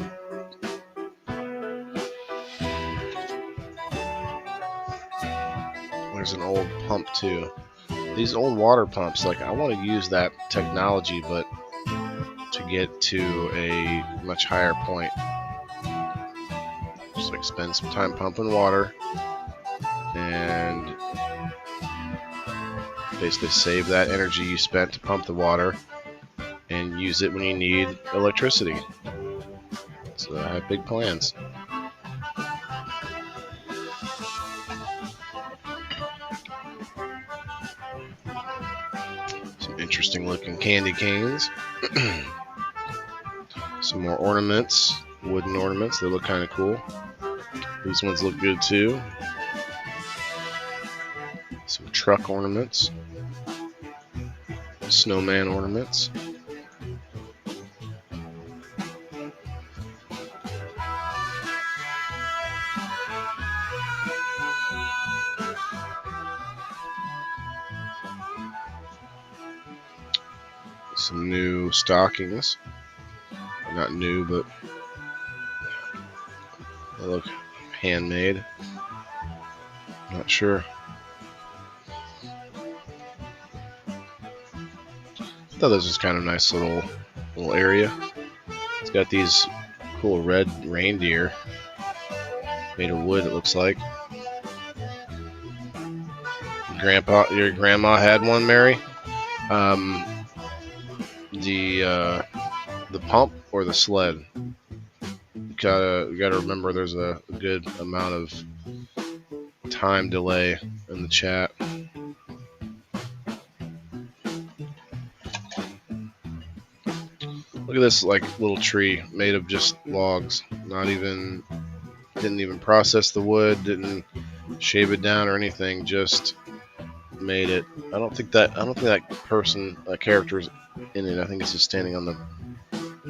There's an old pump too. These old water pumps, like I want to use that technology, but to get to a much higher point. Just like spend some time pumping water and basically save that energy you spent to pump the water and use it when you need electricity. So I have big plans. interesting looking candy canes. Some more ornaments, wooden ornaments. They look kind of cool. These ones look good too. Some truck ornaments. Snowman ornaments. Some new stockings. Not new, but they look handmade. Not sure. I thought this was kind of a nice little area. It's got these cool red reindeer made of wood, it looks like. Your grandma had one, Mary? The pump or the sled? You gotta remember there's a good amount of time delay in the chat. Look at this little tree made of just logs. Didn't even process the wood, didn't shave it down or anything, just made it. I don't think that character is in it. I think it's just standing on the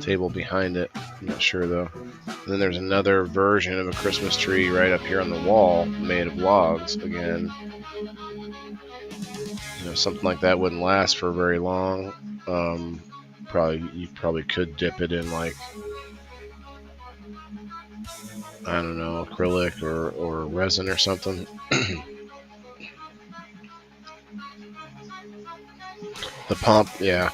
table behind it. I'm not sure though. And then there's another version of a Christmas tree right up here on the wall made of logs again. Something like that wouldn't last for very long. You probably could dip it in I don't know, acrylic or resin or something. The pump, yeah.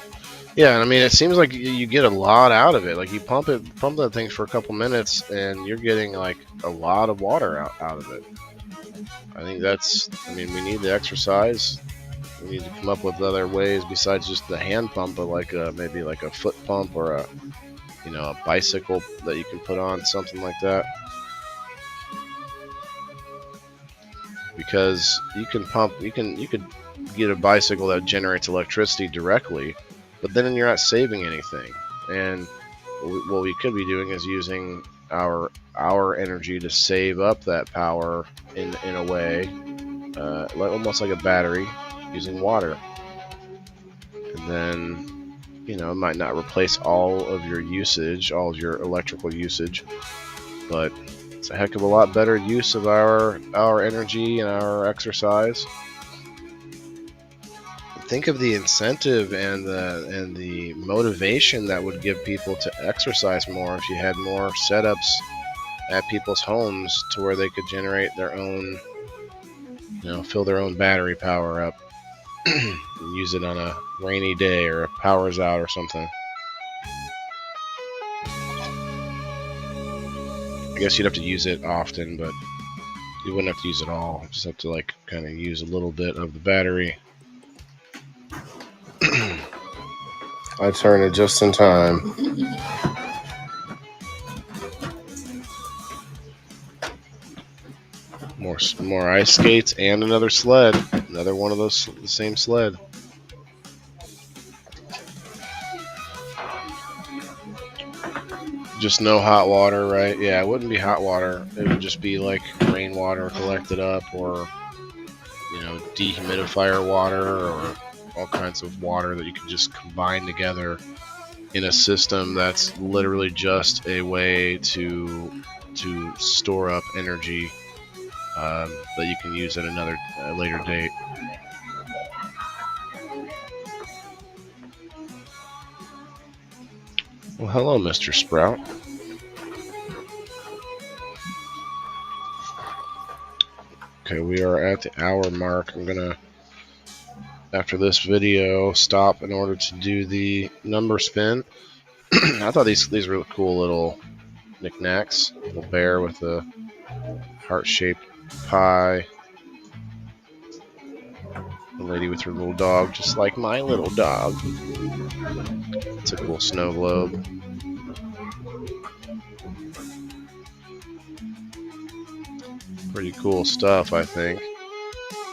Yeah, I mean, it seems like you get a lot out of it. Like, you pump that thing for a couple minutes, and you're getting, a lot of water out of it. I think we need the exercise. We need to come up with other ways besides just the hand pump, but maybe a foot pump or a bicycle that you can put on, something like that. Because you could get a bicycle that generates electricity directly, but then you're not saving anything. And what we could be doing is using our energy to save up that power in a way, almost like a battery, using water. And then, it might not replace all of your usage, all of your electrical usage, but it's a heck of a lot better use of our energy and our exercise. Think of the incentive and the motivation that would give people to exercise more if you had more setups at people's homes to where they could generate their own, fill their own battery power up and use it on a rainy day or if power's out or something. I guess you'd have to use it often, but you wouldn't have to use it all. You just have to kind of use a little bit of the battery. I turn it just in time. More ice skates and another sled. Another one of those, the same sled. Just no hot water, right? Yeah, it wouldn't be hot water. It would just be rainwater collected up, or dehumidifier water, or all kinds of water that you can just combine together in a system that's literally just a way to store up energy that you can use at a later date. Well, hello, Mr. Sprout. Okay, we are at the hour mark. I'm gonna, after this video, stop in order to do the number spin. I thought these were cool little knickknacks. Little bear with a heart-shaped pie. A lady with her little dog, just like my little dog. It's a cool snow globe. Pretty cool stuff, I think.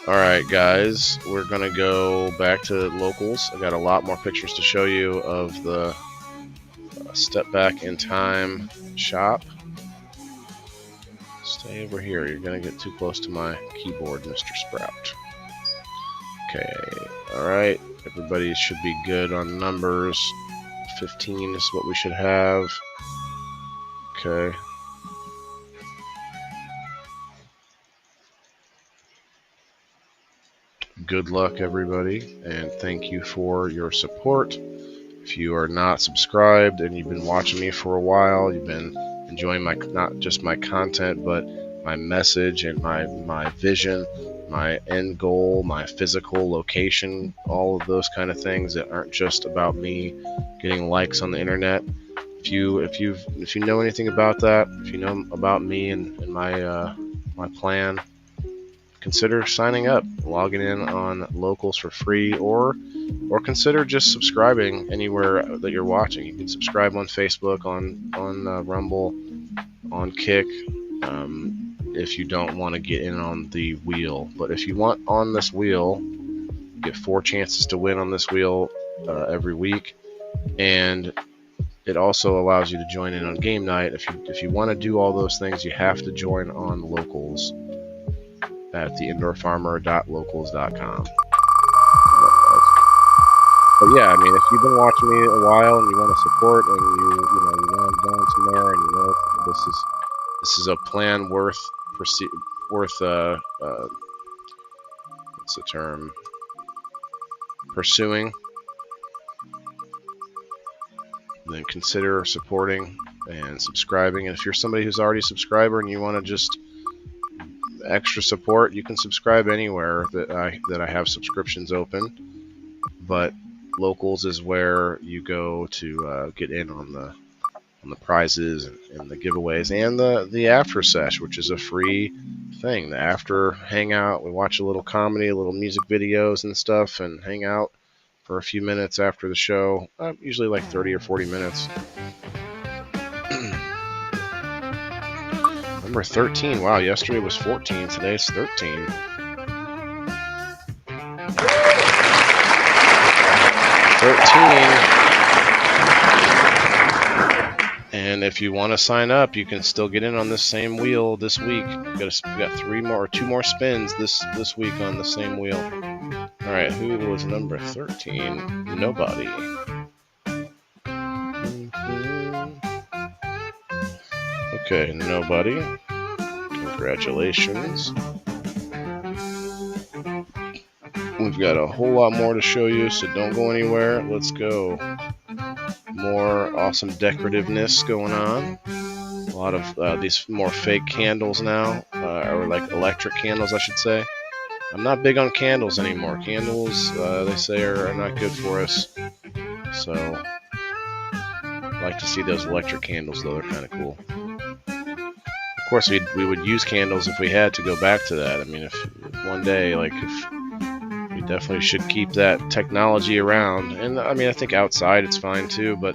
Alright guys, we're gonna go back to locals. I got a lot more pictures to show you of the Step Back in Time shop. Stay over here, you're gonna get too close to my keyboard, Mr. Sprout. Okay, alright, everybody should be good on numbers. 15 is what we should have. Okay. Good luck, everybody, and thank you for your support. If you are not subscribed and you've been watching me for a while, you've been enjoying my not just my content, but my message and my vision, my end goal, my physical location, all of those kind of things that aren't just about me getting likes on the internet. If you know anything about that, if you know about me and my my plan, consider signing up, logging in on Locals for free, or consider just subscribing anywhere that you're watching. You can subscribe on Facebook, on Rumble, on Kick, if you don't want to get in on the wheel. But if you want on this wheel, you get 4 chances to win on this wheel every week, and it also allows you to join in on game night. If you want to do all those things, you have to join on Locals at theindoorfarmer.locals.com. But yeah, I mean, if you've been watching me a while and you want to support, and you know I'm going somewhere, and you know this is a plan worth what's the term, pursuing, then consider supporting and subscribing. And if you're somebody who's already a subscriber and you want to just extra support, you can subscribe anywhere that I have subscriptions open, but Locals is where you go to get in on the prizes and the giveaways and the after sesh, which is a free thing. The after hangout, we watch a little comedy, a little music videos and stuff, and hang out for a few minutes after the show, usually like 30 or 40 minutes. Number 13. Wow, yesterday was 14. Today's 13. And if you want to sign up, you can still get in on this same wheel this week. We got 2 more spins this week on the same wheel. All right, who was number 13? Nobody. Okay, nobody. Congratulations. We've got a whole lot more to show you, so don't go anywhere. Let's go. More awesome decorativeness going on. A lot of these more fake candles now, or like electric candles, I should say. I'm not big on candles anymore. Candles, they say, are not good for us. So, I like to see those electric candles, though. They're kind of cool. Of course, we would use candles if we had to go back to that. I mean, if one day, like, if we definitely should keep that technology around. And I mean, I think outside it's fine too, but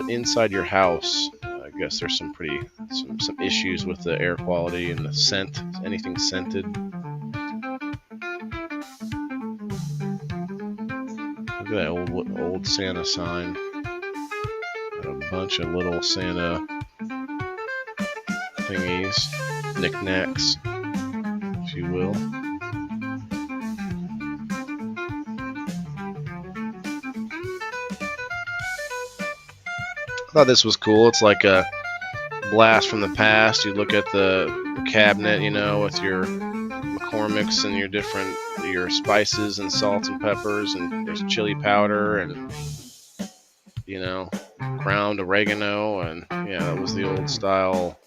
inside your house, I guess there's some issues with the air quality and the scent. Anything scented. Look at that old Santa sign. Got a bunch of little Santa thingies, knickknacks, if you will. I thought this was cool. It's like a blast from the past. You look at the cabinet, you know, with your McCormick's and your spices and salts and peppers, and there's chili powder and, you know, ground oregano, and yeah, that was the old style.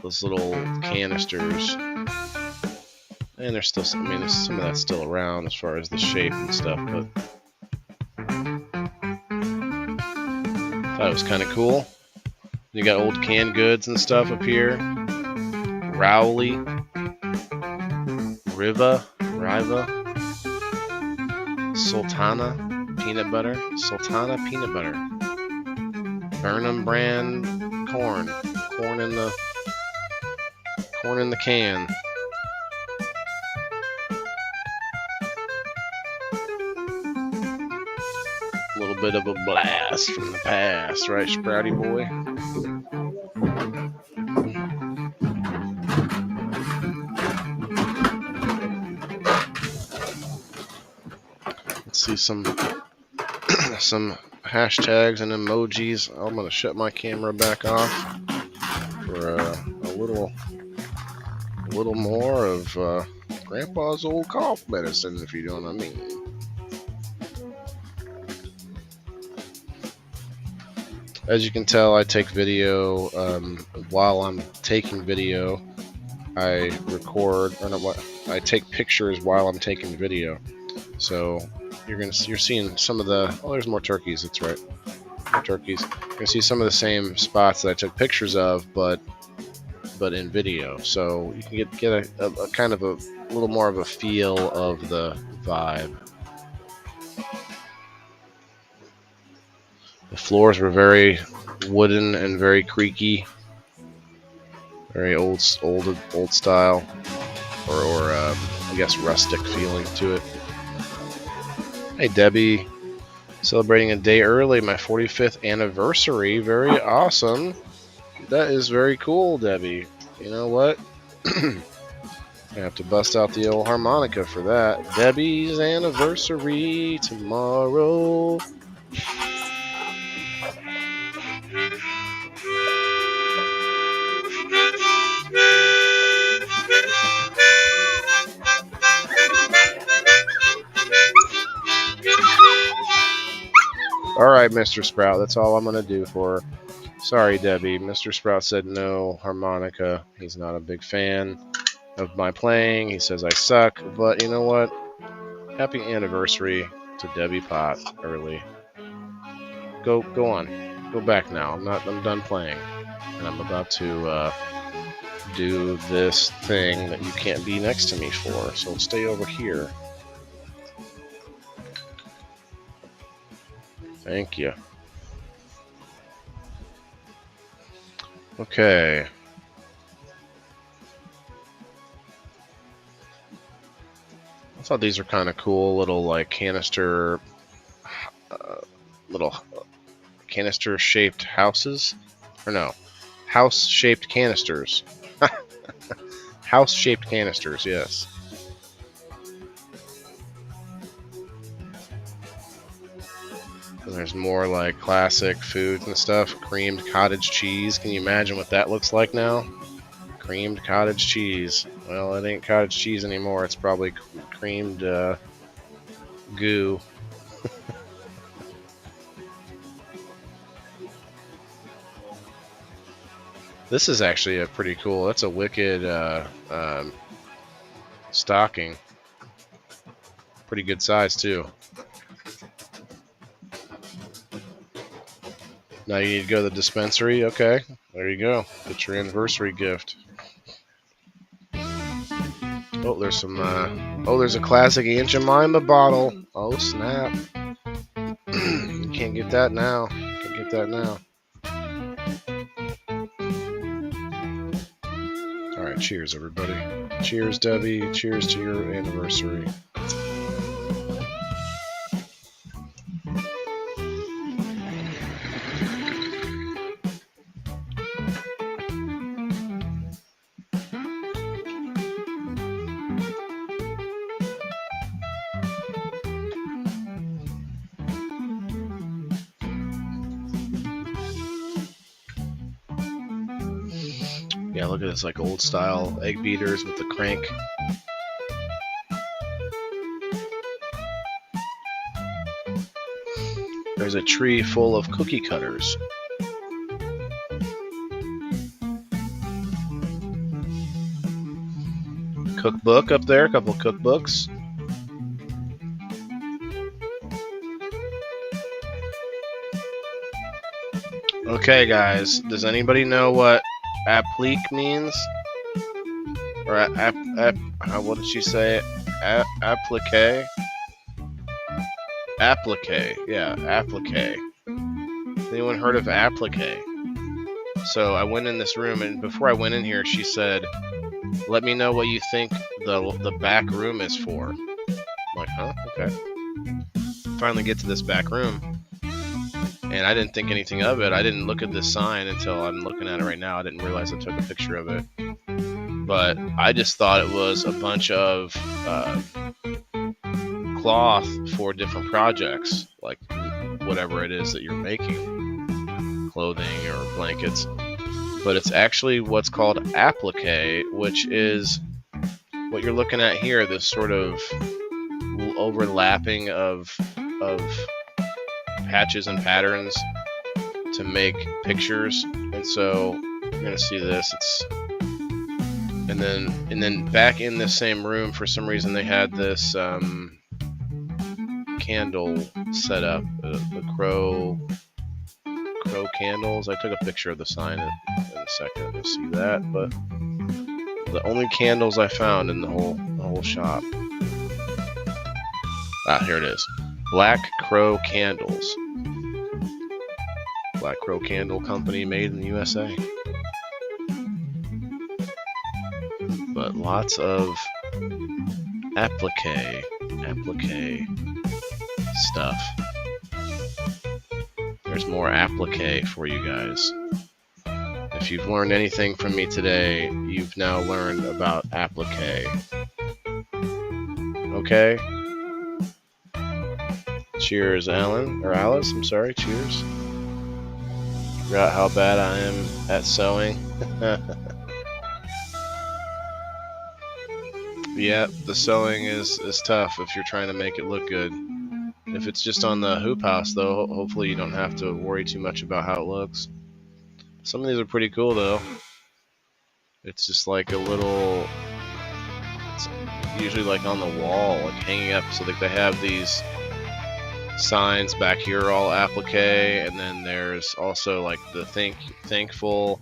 Those little canisters, and there's still some of that's still around as far as the shape and stuff, but thought it was kind of cool. You got old canned goods and stuff up here. Rowley, Riva, Sultana peanut butter, Burnham brand corn in the can. bit of a blast from the past, right, Sprouty boy? Let's see some hashtags and emojis. I'm gonna shut my camera back off for a little more of Grandpa's old cough medicine, if you know what I mean. As you can tell, I take video. While I'm taking video, I record, or no, I take pictures while I'm taking video. So you're seeing some of the. Oh, there's more turkeys. That's right, more turkeys. You're gonna see some of the same spots that I took pictures of, but in video. So you can get a kind of a little more of a feel of the vibe. The floors were very wooden and very creaky, very old style, or I guess rustic feeling to it. Hey Debbie, celebrating a day early, my 45th anniversary. Very awesome. That is very cool, Debbie. You know what? I have to bust out the old harmonica for that. Debbie's anniversary tomorrow. Alright, Mr. Sprout, that's all I'm going to do for her. Sorry, Debbie. Mr. Sprout said no harmonica. He's not a big fan of my playing. He says I suck. But you know what? Happy anniversary to Debbie Pot early. Go on. Go back now. I'm done playing. And I'm about to do this thing that you can't be next to me for. So stay over here. Thank you. Okay. I thought these are kind of cool, little like canister, little canister-shaped houses, or no, house-shaped canisters. House-shaped canisters, yes. And there's more like classic foods and stuff. Creamed cottage cheese. Can you imagine what that looks like now? Creamed cottage cheese. Well, it ain't cottage cheese anymore. It's probably creamed goo. This is actually a pretty cool. That's a wicked stocking. Pretty good size too. Now you need to go to the dispensary. Okay, there you go. Get your anniversary gift. Oh, there's some. Oh, there's a classic Aunt Jemima bottle. Oh snap! You can't get that now. Can't get that now. All right, cheers, everybody. Cheers, Debbie. Cheers to your anniversary. Yeah, look at this, like old style egg beaters with the crank. There's a tree full of cookie cutters. Cookbook up there, a couple of cookbooks. Okay, guys, does anybody know what applique means? Or what did she say? Applique? Applique, yeah, applique. Anyone heard of applique? So I went in this room, and before I went in here, she said, "Let me know what you think the back room is for." I'm like, huh? Okay. Finally get to this back room. And I didn't think anything of it. I didn't look at this sign until I'm looking at it right now. I didn't realize I took a picture of it. But I just thought it was a bunch of cloth for different projects, like whatever it is that you're making, clothing or blankets. But it's actually what's called applique, which is what you're looking at here, this sort of overlapping of patches and patterns to make pictures. And so you're gonna see this. And then back in this same room, for some reason they had this candle set up, the crow candles. I took a picture of the sign in a second. You'll see that, but the only candles I found in the whole shop. Ah, here it is. Black Crow Candles. Black Crow Candle Company, made in the USA. But lots of applique stuff. There's more applique for you guys. If you've learned anything from me today, you've now learned about applique. Okay? Cheers, Alan, or Alice, I'm sorry, cheers. Forgot how bad I am at sewing. Yeah, the sewing is tough if you're trying to make it look good. If it's just on the hoop house, though, hopefully you don't have to worry too much about how it looks. Some of these are pretty cool, though. It's just like a little... It's usually like on the wall, like hanging up, so that they have these signs back here all applique, and then there's also like the thankful,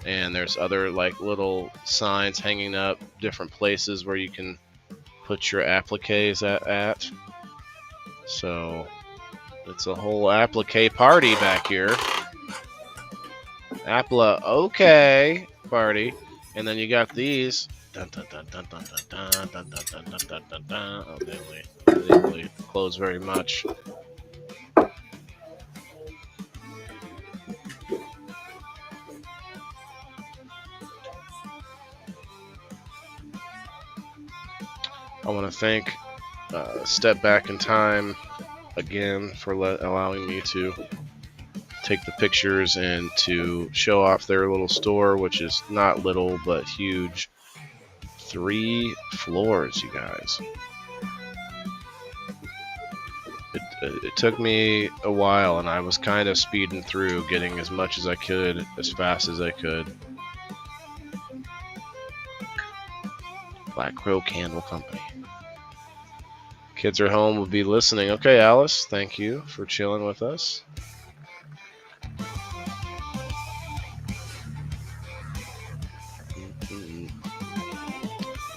and there's other like little signs hanging up different places where you can put your appliques at. So it's a whole applique party back here. Okay party. And then you got these. Dun, dun, dun, dun, dun, dun, dun, dun, dun, dun, dun, dun, dun. Oh, they didn't really close very much. I want to thank Step Back in Time again for allowing me to take the pictures and to show off their little store, which is not little but huge. 3 floors, you guys. It took me a while, and I was kind of speeding through, getting as much as I could, as fast as I could. Black Crow Candle Company. Kids are home, will be listening. Okay, Alice, thank you for chilling with us.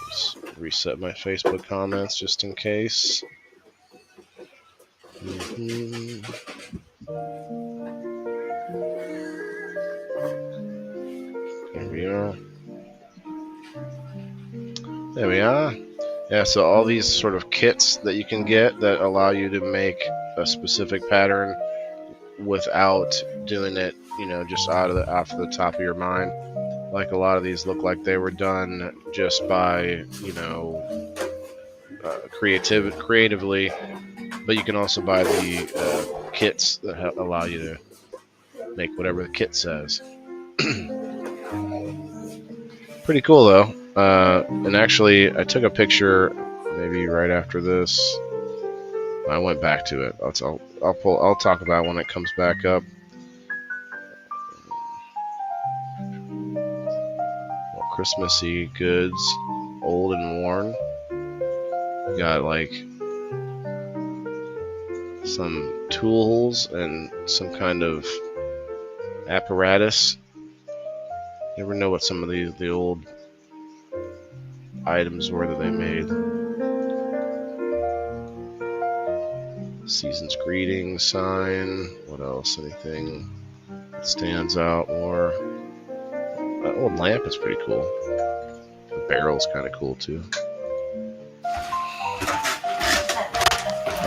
Just reset my Facebook comments just in case. There we are. There we are. Yeah, so all these sort of kits that you can get that allow you to make a specific pattern without doing it, you know, just off the top of your mind. Like a lot of these look like they were done just by, you know, creatively, but you can also buy the kits that allow you to make whatever the kit says. Pretty cool though. And actually, I took a picture maybe right after this. I went back to it. I'll talk about it when it comes back up. Well, Christmassy goods, old and worn. Got like some tools and some kind of apparatus. You never know what some of the old items were that they made. Season's greeting sign. What else? Anything that stands out more? That old lamp is pretty cool. The barrel's kind of cool too.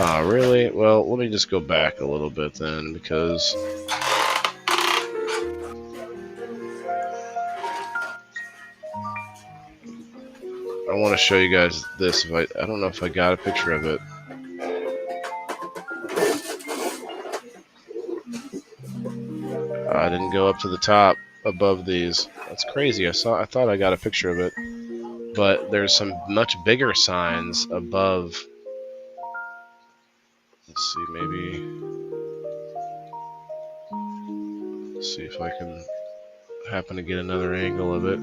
Oh, really? Well, let me just go back a little bit then, because I want to show you guys this. If I don't know if I got a picture of it. I didn't go up to the top above these. That's crazy. I thought I got a picture of it, but there's some much bigger signs above. Let's see, maybe. Let's see if I can happen to get another angle of it.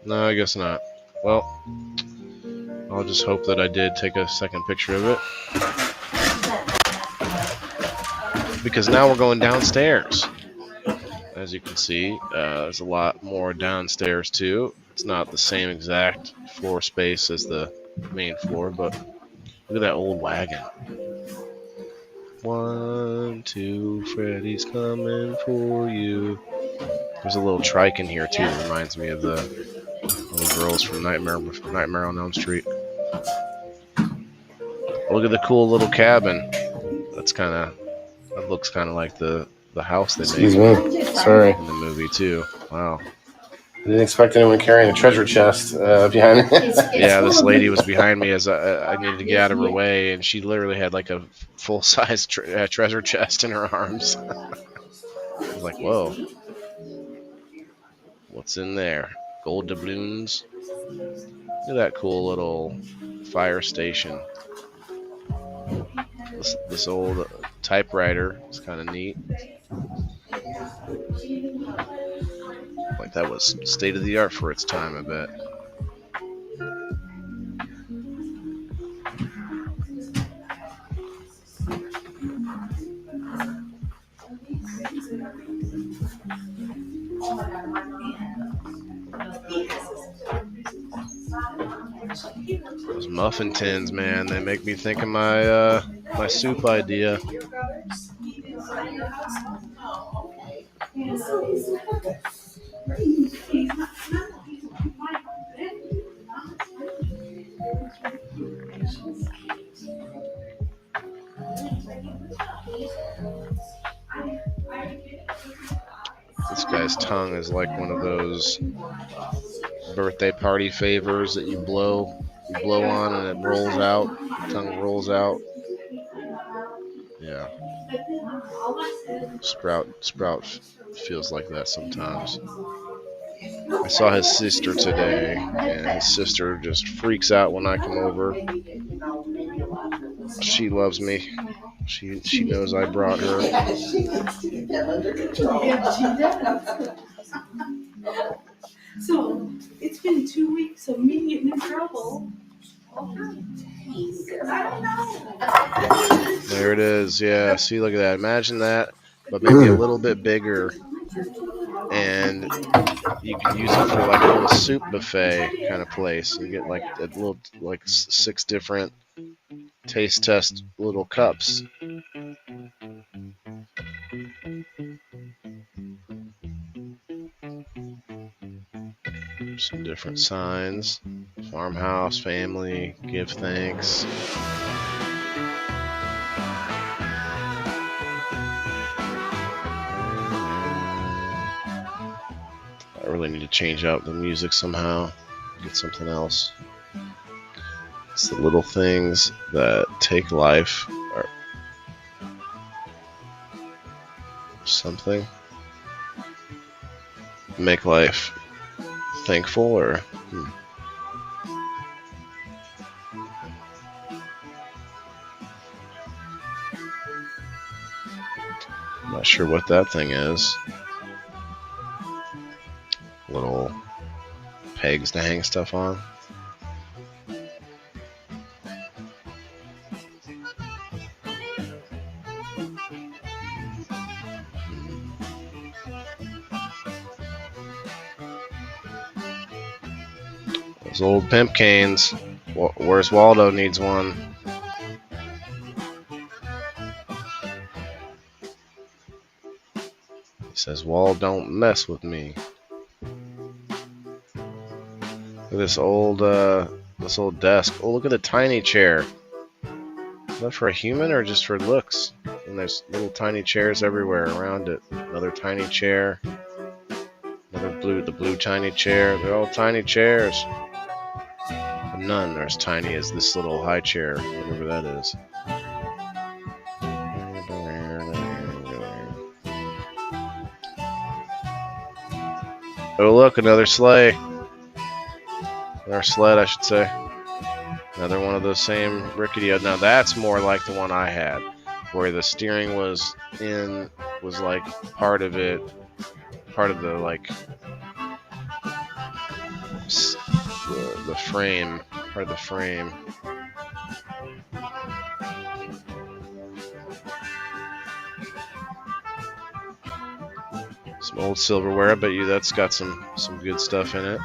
No, I guess not. Well, I'll just hope that I did take a second picture of it. Because now we're going downstairs. As you can see, there's a lot more downstairs too. It's not the same exact floor space as the main floor, but look at that old wagon. 1, 2, Freddy's coming for you. There's a little trike in here too. It reminds me of the little girls from Nightmare on Elm Street. Look at the cool little cabin. That looks kind of like the house they Excuse made me. Sorry. in the movie too. Wow. I didn't expect anyone carrying a treasure chest behind me. Yeah, this lady was behind me as I needed to get out of her way, and she literally had like a full-size treasure chest in her arms. I was like, whoa. What's in there? Gold doubloons. Look at that cool little fire station. This old typewriter is kind of neat. Like that was state of the art for its time, I bet. Those muffin tins, man, they make me think of my my soup idea. This guy's tongue is like one of those birthday party favors that you blow on and it rolls out. The tongue rolls out. Yeah. Sprout feels like that sometimes. I saw his sister today, and his sister just freaks out when I come over. She loves me. She knows I brought her. So it's been 2 weeks of me getting in trouble. There it is. Yeah, see, look at that. Imagine that, but maybe a little bit bigger. And you can use it for like a little soup buffet kind of place. You get like a little, like 6 different taste test little cups. Some different signs. Farmhouse, family, give thanks. I really need to change out the music somehow. Get something else. It's the little things that take life or something. Make life thankful or I'm not sure what that thing is. Little pegs to hang stuff on. Those old pimp canes. Where's Waldo needs one. says, "Wall, don't mess with me." Look at this old desk. Oh, look at the tiny chair. Is that for a human or just for looks? And there's little tiny chairs everywhere around it. Another tiny chair. The blue tiny chair. They're all tiny chairs. But none are as tiny as this little high chair, whatever that is. Oh, look, another sleigh. Another sled, I should say. Another one of those same rickety. Now that's more like the one I had, where the steering was like part of it, part of the like the frame, part of the frame. Some old silverware. I bet you that's got some good stuff in it.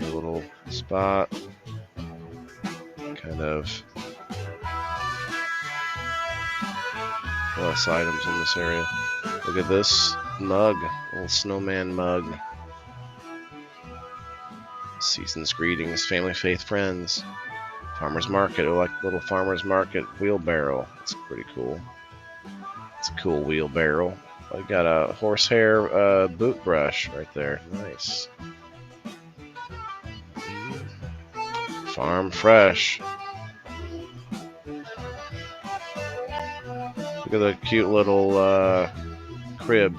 A little spot. Kind of less items in this area. Look at this mug, little snowman mug. Season's greetings, family, faith, friends. Farmer's market, like little farmer's market wheelbarrow. It's pretty cool. It's a cool wheelbarrow. I got a horsehair boot brush right there. Nice. Farm fresh. Look at the cute little crib.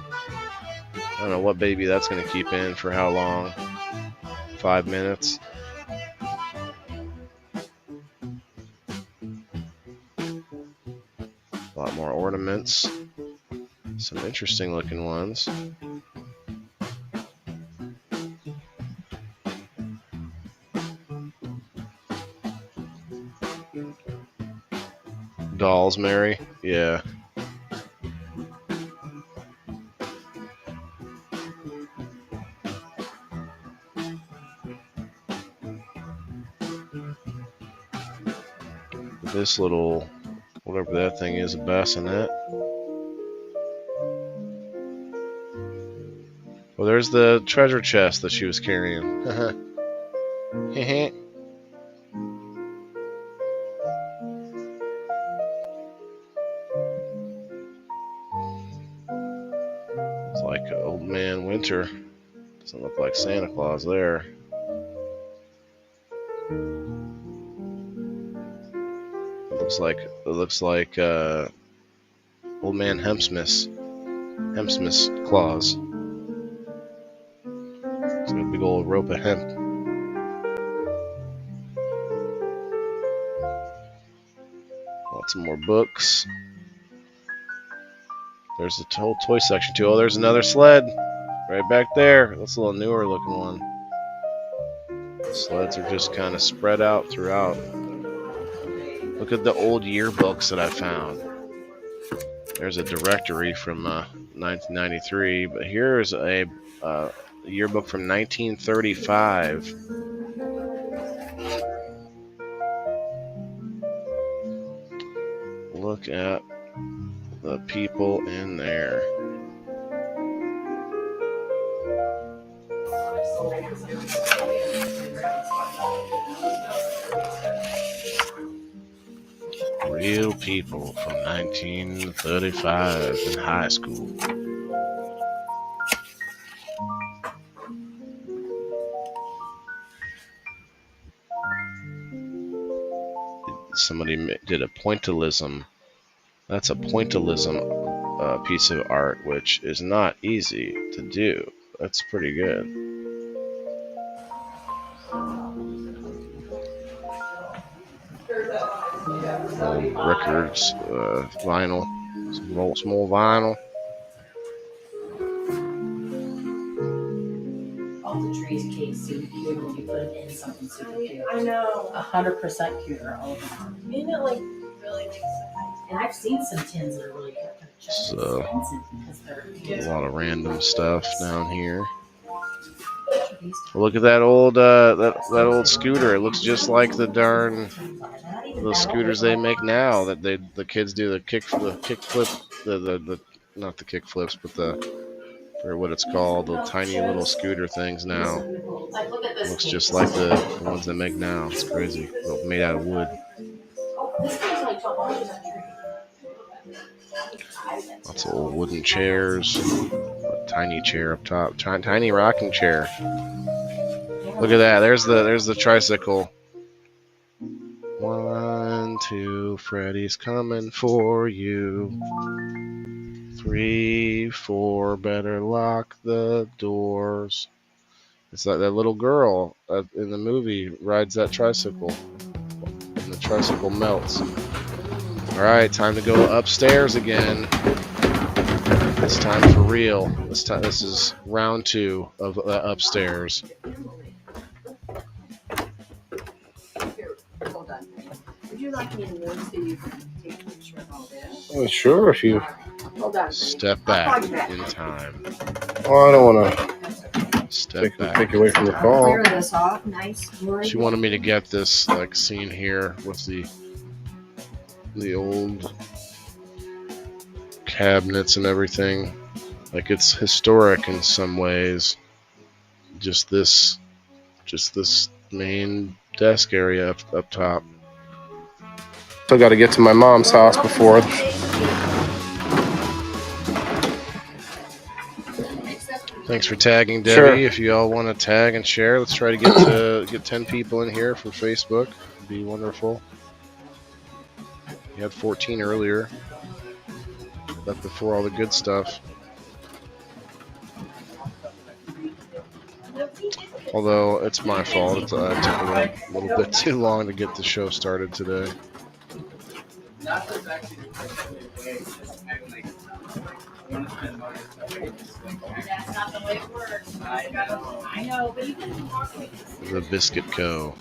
I don't know what baby that's going to keep in for how long. 5 minutes. A lot more ornaments. Some interesting looking ones. Dolls, Mary? Yeah. This little, whatever that thing is, a bassinet. Well, there's the treasure chest that she was carrying. It's like Old Man Winter. Doesn't look like Santa Claus there. It looks like Old Man Hempsmith's Claus. It's got a big old rope of hemp. Lots of more books. There's the whole toy section too. Oh, there's another sled right back there. That's a little newer looking one. The sleds are just kind of spread out throughout. Look at the old yearbooks that I found. There's a directory from 1993, but here's a yearbook from 1935. Look at the people in there. Real people from 1935 in high school. Somebody did a pointillism. That's a pointillism piece of art, which is not easy to do. That's pretty good. Records, vinyl, small vinyl. All the trees, Kate, seem cute when you put them in something super cute. I know. 100% cuter, all of them. Isn't it like really makes sense? And I've seen some tins that are really good. They're just So, expensive because they're a lot of random stuff down here. Look at that old that old scooter. It looks just like the darn those scooters they make now that the kids do the kick flip, the not the kick flips, but or what it's called, the tiny little scooter things now. Looks just like the ones they make now. It's crazy. Made out of wood. Lots of old wooden chairs. A tiny chair up top. Tiny rocking chair. Look at that. There's the tricycle. 1, 2, Freddy's coming for you. 3, 4, better lock the doors. It's like that little girl in the movie rides that tricycle, and the tricycle melts. All right, time to go upstairs again. It's time for real. This is round 2 of upstairs. Hold on. Would you like me to move so you can take a picture of all this? Well, sure, if you. Hold on. Step back in time. Well, I don't want to Step back. take away from the call. Clear this off, nice. She wanted me to get this like scene here with the old cabinets and everything. Like it's historic in some ways. Just this main desk area up top. Still got to get to my mom's house before. Thanks for tagging, Debbie. Sure. If you all want to tag and share, let's try to get 10 people in here for Facebook. It'd be wonderful. You had 14 earlier. But before all the good stuff. Although it's my fault. It took a little bit too long to get the show started today. That's not the way it works. I know, but you can talk to me. The Biscuit Co.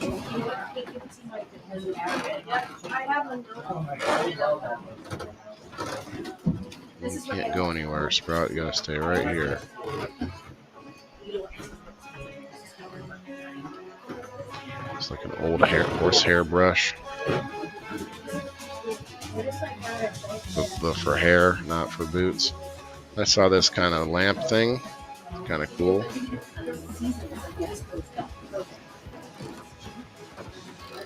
I have one. You can't go anywhere, Sprout. You gotta stay right here. It's like an old horsehair brush. But for hair, not for boots. I saw this kind of lamp thing. Kind of cool.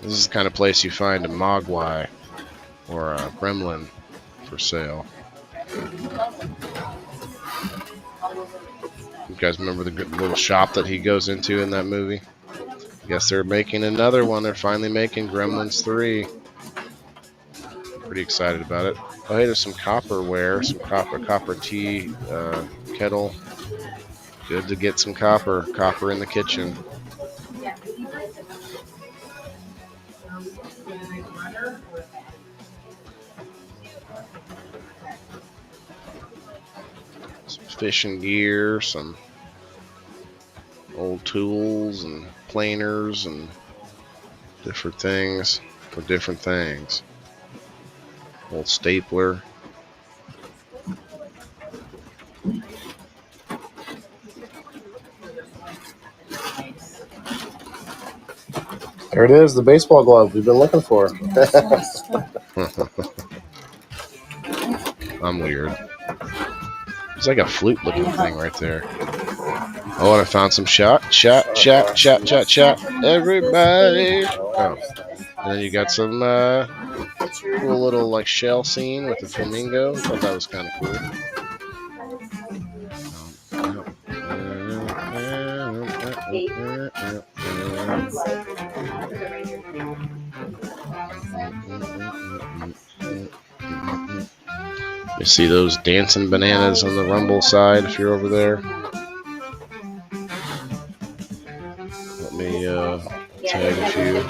This is the kind of place you find a Mogwai or a Gremlin for sale. You guys remember the little shop that he goes into in that movie? Guess they're making another one. They're finally making Gremlins 3. Pretty excited about it. Oh, hey, there's some copperware, some copper tea kettle. Good to get some copper in the kitchen. Some fishing gear, some old tools and planers and different things for different things. Old stapler. There it is, the baseball glove we've been looking for. I'm weird. It's like a flute looking thing right there. Oh, and I found some shot. Everybody. Oh. And then you got some cool little like shell scene with the flamingo. I thought that was kind of cool. You see those dancing bananas on the Rumble side if you're over there. Let me tag a few.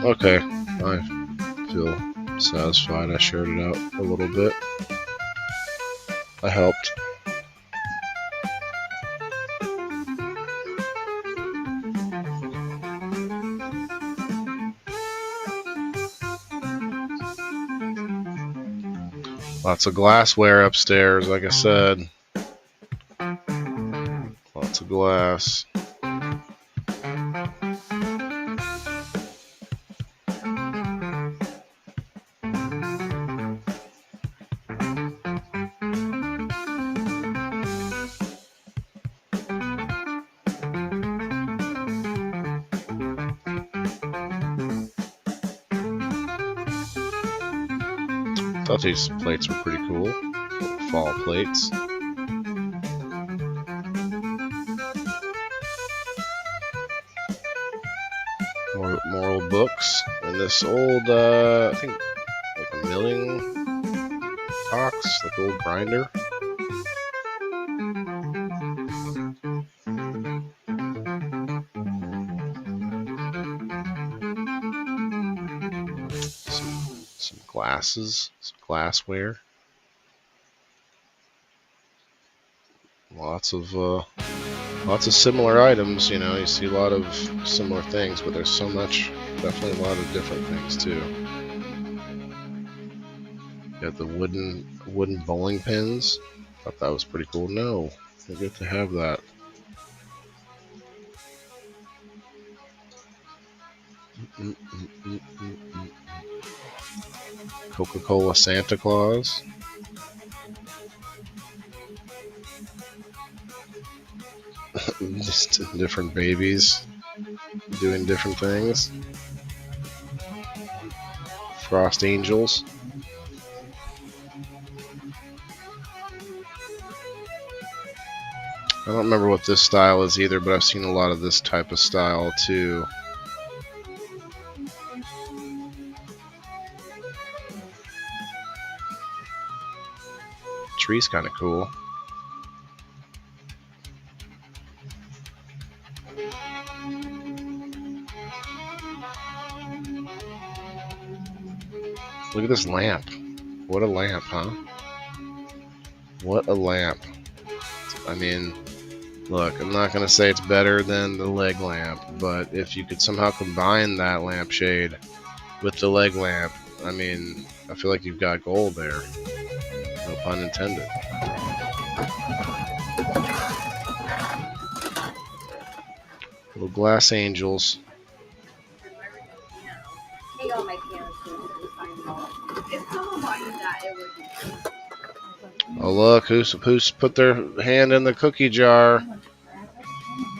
Okay, I feel satisfied. I shared it out a little bit. I helped. Lots of glassware upstairs, like I said. Lots of glass. Thought these plates were pretty cool. Little fall plates. More old books. And this old, I think, like a milling box, like an old grinder. Some glasses, some glassware. Lots of similar items. You know, you see a lot of similar things, but there's so much, definitely a lot of different things too. Got the wooden bowling pins. Thought that was pretty cool. No, I get to have that. Coca-Cola Santa Claus. Just different babies doing different things. Frost Angels. I don't remember what this style is either, but I've seen a lot of this type of style too. Tree's kind of cool. Look at this lamp. What a lamp, huh? What a lamp. I mean, look, I'm not going to say it's better than the leg lamp, but if you could somehow combine that lampshade with the leg lamp, I mean, I feel like you've got gold there. No pun intended. Little glass angels. Take all my pianos and find them all. If someone bought you that, it would be. Oh look, who's put their hand in the cookie jar?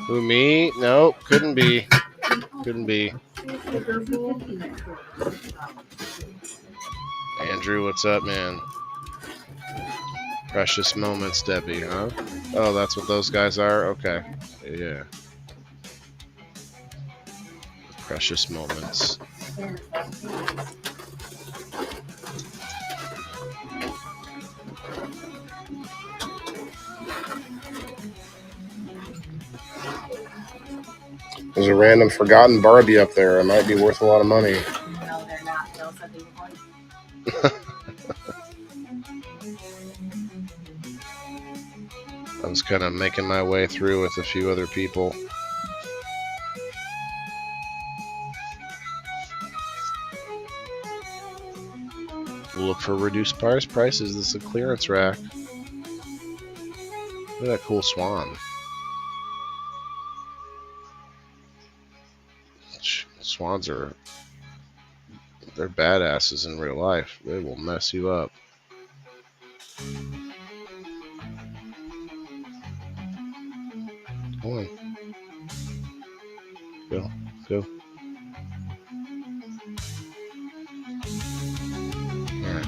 Who, me? Nope, couldn't be. Couldn't be. Andrew, what's up, man? Precious moments, Debbie, huh? Oh, that's what those guys are? Okay. Yeah. Precious moments. There's a random forgotten Barbie up there. It might be worth a lot of money. No, they're not. Bill said they were going. I was kind of making my way through with a few other people. We'll look for reduced prices. This is a clearance rack. Look at that cool swan. Swans they're badasses in real life. They will mess you up. Come on. Go. Alright.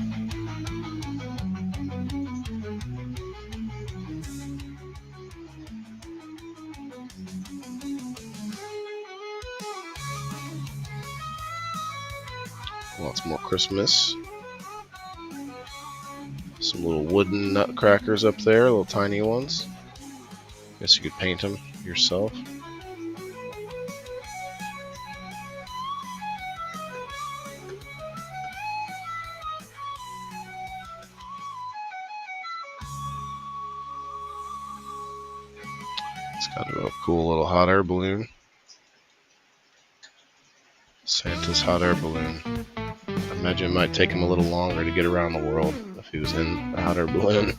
Lots more Christmas. Some little wooden nutcrackers up there, little tiny ones. Guess you could paint them yourself. It's kind of a cool little hot air balloon. Santa's hot air balloon. I imagine it might take him a little longer to get around the world if he was in a hot air balloon.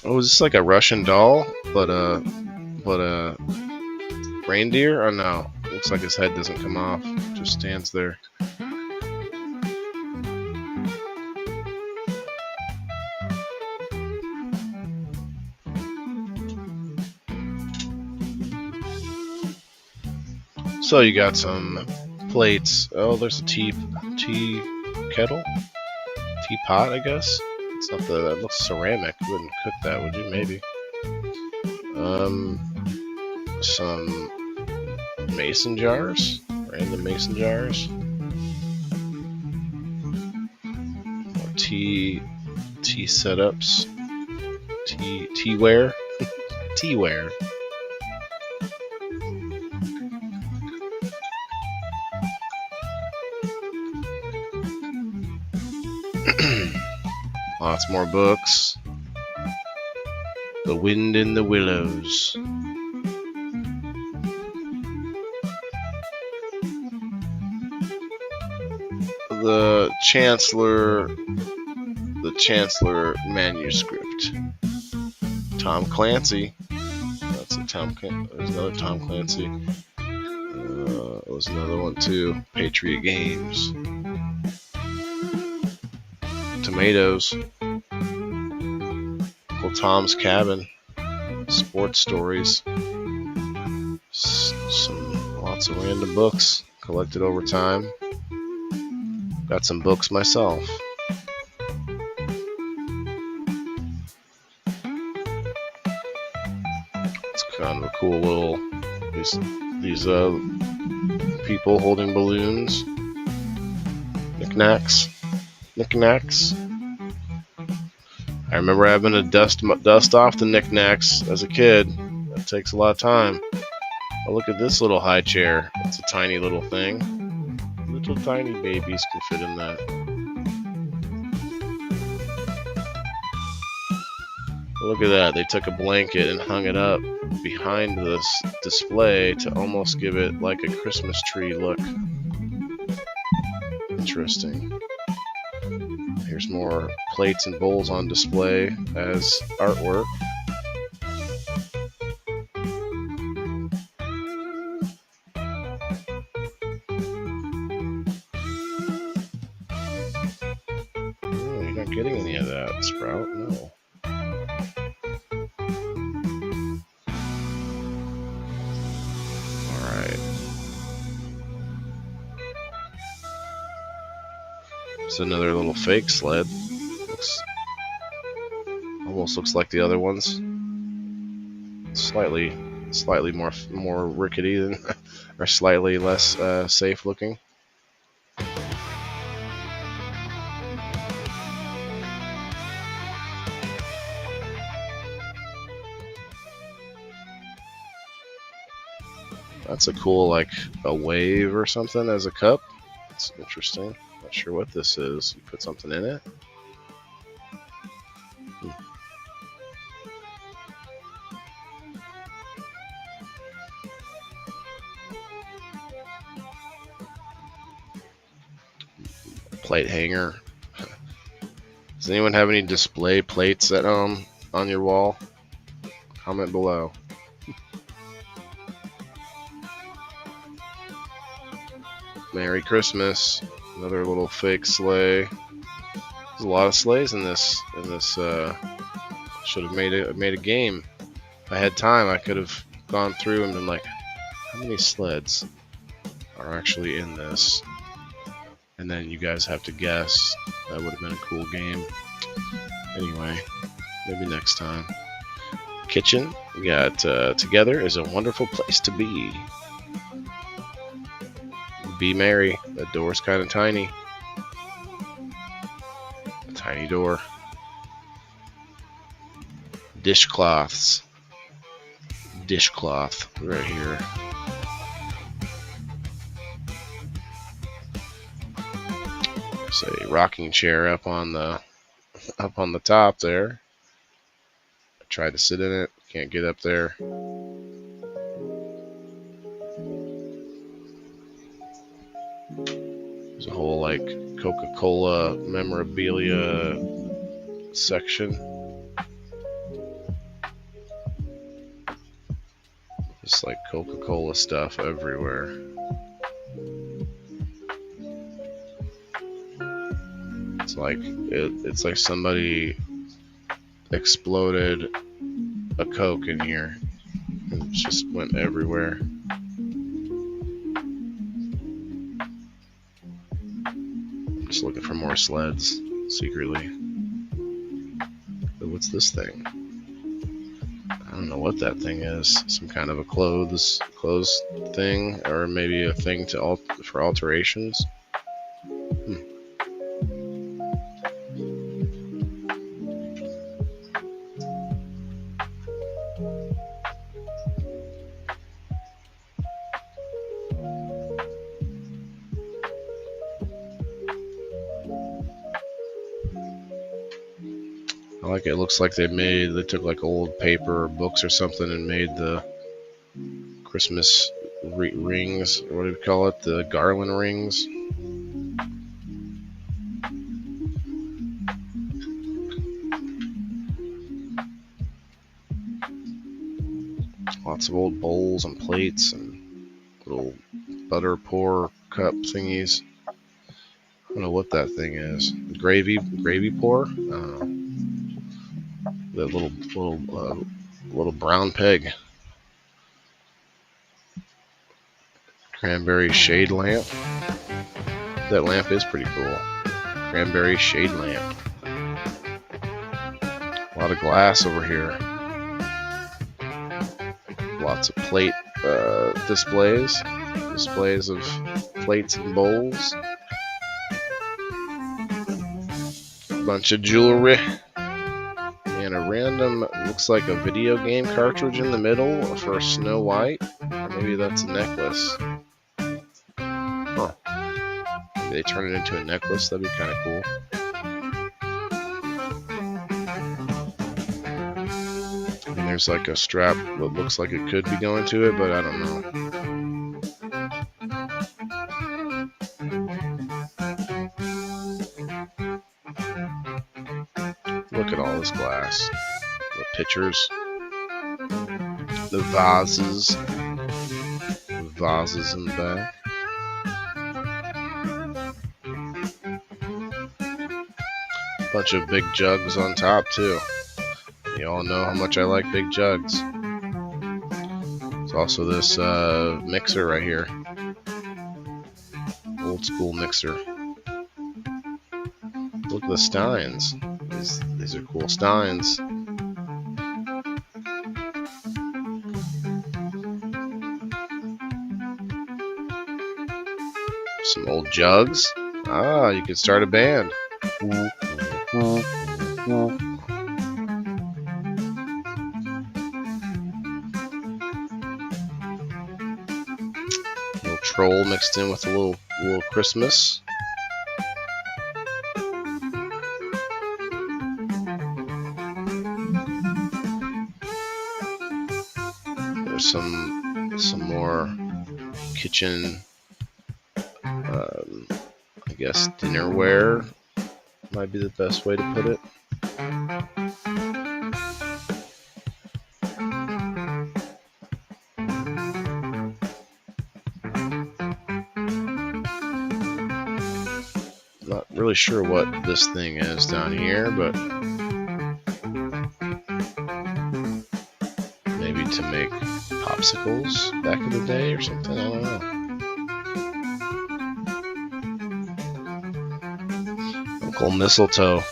Oh, is this like a Russian doll, but a reindeer? Oh no, looks like his head doesn't come off; just stands there. So you got some plates. Oh, there's a tea kettle, teapot, I guess. It's not that looks ceramic. You wouldn't cook that, would you? Maybe. Some mason jars, random mason jars. More tea setups, teaware, teaware. Lots more books. The Wind in the Willows. The Chancellor manuscript. Tom Clancy. That's a Tom. There's another Tom Clancy. There was another one too. Patriot Games. Tomatoes. Uncle Tom's Cabin. Sports stories. Lots of random books collected over time. Got some books myself. It's kind of a cool little these people holding balloons. Knickknacks. I remember having to dust off the knickknacks as a kid. That takes a lot of time. Oh, look at this little high chair. It's a tiny little thing. Little tiny babies can fit in that. Look at that. They took a blanket and hung it up behind this display to almost give it like a Christmas tree look. Interesting. Here's more plates and bowls on display as artwork. Oh, you're not getting any of that, Sprout. No. Alright. It's another little fake sled. Almost looks like the other ones. Slightly more rickety than, or slightly less safe looking. That's a cool, like a wave or something as a cup. It's interesting. Not sure what this is. You put something in it. Plate hanger. Does anyone have any display plates at on your wall? Comment below. Merry Christmas. Another little fake sleigh. There's a lot of sleighs in this. Should have made a game. If I had time, I could have gone through and been like, how many sleds are actually in this? And then you guys have to guess. That would have been a cool game. Anyway, maybe next time. Kitchen. We got together is a wonderful place to be. Be merry. That door's kind of tiny. A tiny door. Dishcloths. Dishcloth right here. There's a rocking chair up on the top there. I tried to sit in it, can't get up there. There's a whole like Coca-Cola memorabilia section. Just like Coca-Cola stuff everywhere. It's like somebody exploded a Coke in here. It just went everywhere. I'm just looking for more sleds secretly. But what's this thing? I don't know what that thing is. Some kind of a clothes thing, or maybe a thing for alterations. I like it. Looks like they took like old paper or books or something and made the Christmas rings, or what do you call it? The garland rings. Lots of old bowls and plates and little butter pour cup thingies. I don't know what that thing is. Gravy pour? I don't know. That little brown peg. Cranberry shade lamp. That lamp is pretty cool. Cranberry shade lamp. A lot of glass over here. Lots of plate displays of plates and bowls. A bunch of jewelry. And a random, looks like a video game cartridge in the middle for Snow White. Or maybe that's a necklace. Huh. Maybe they turn it into a necklace. That'd be kind of cool. And there's like a strap that looks like it could be going to it, but I don't know. Look at all this glass. The pictures. The vases. The vases in the back. Bunch of big jugs on top too. You all know how much I like big jugs. There's also this mixer right here. Old school mixer. Look at the steins. These are cool steins. Some old jugs. Ah, you could start a band. Little troll mixed in with a little Christmas. There's some more kitchen, I guess dinnerware might be the best way to put it. Not really sure what this thing is down here, but maybe to make popsicles back in the day or something, I don't know. Uncle Mistletoe.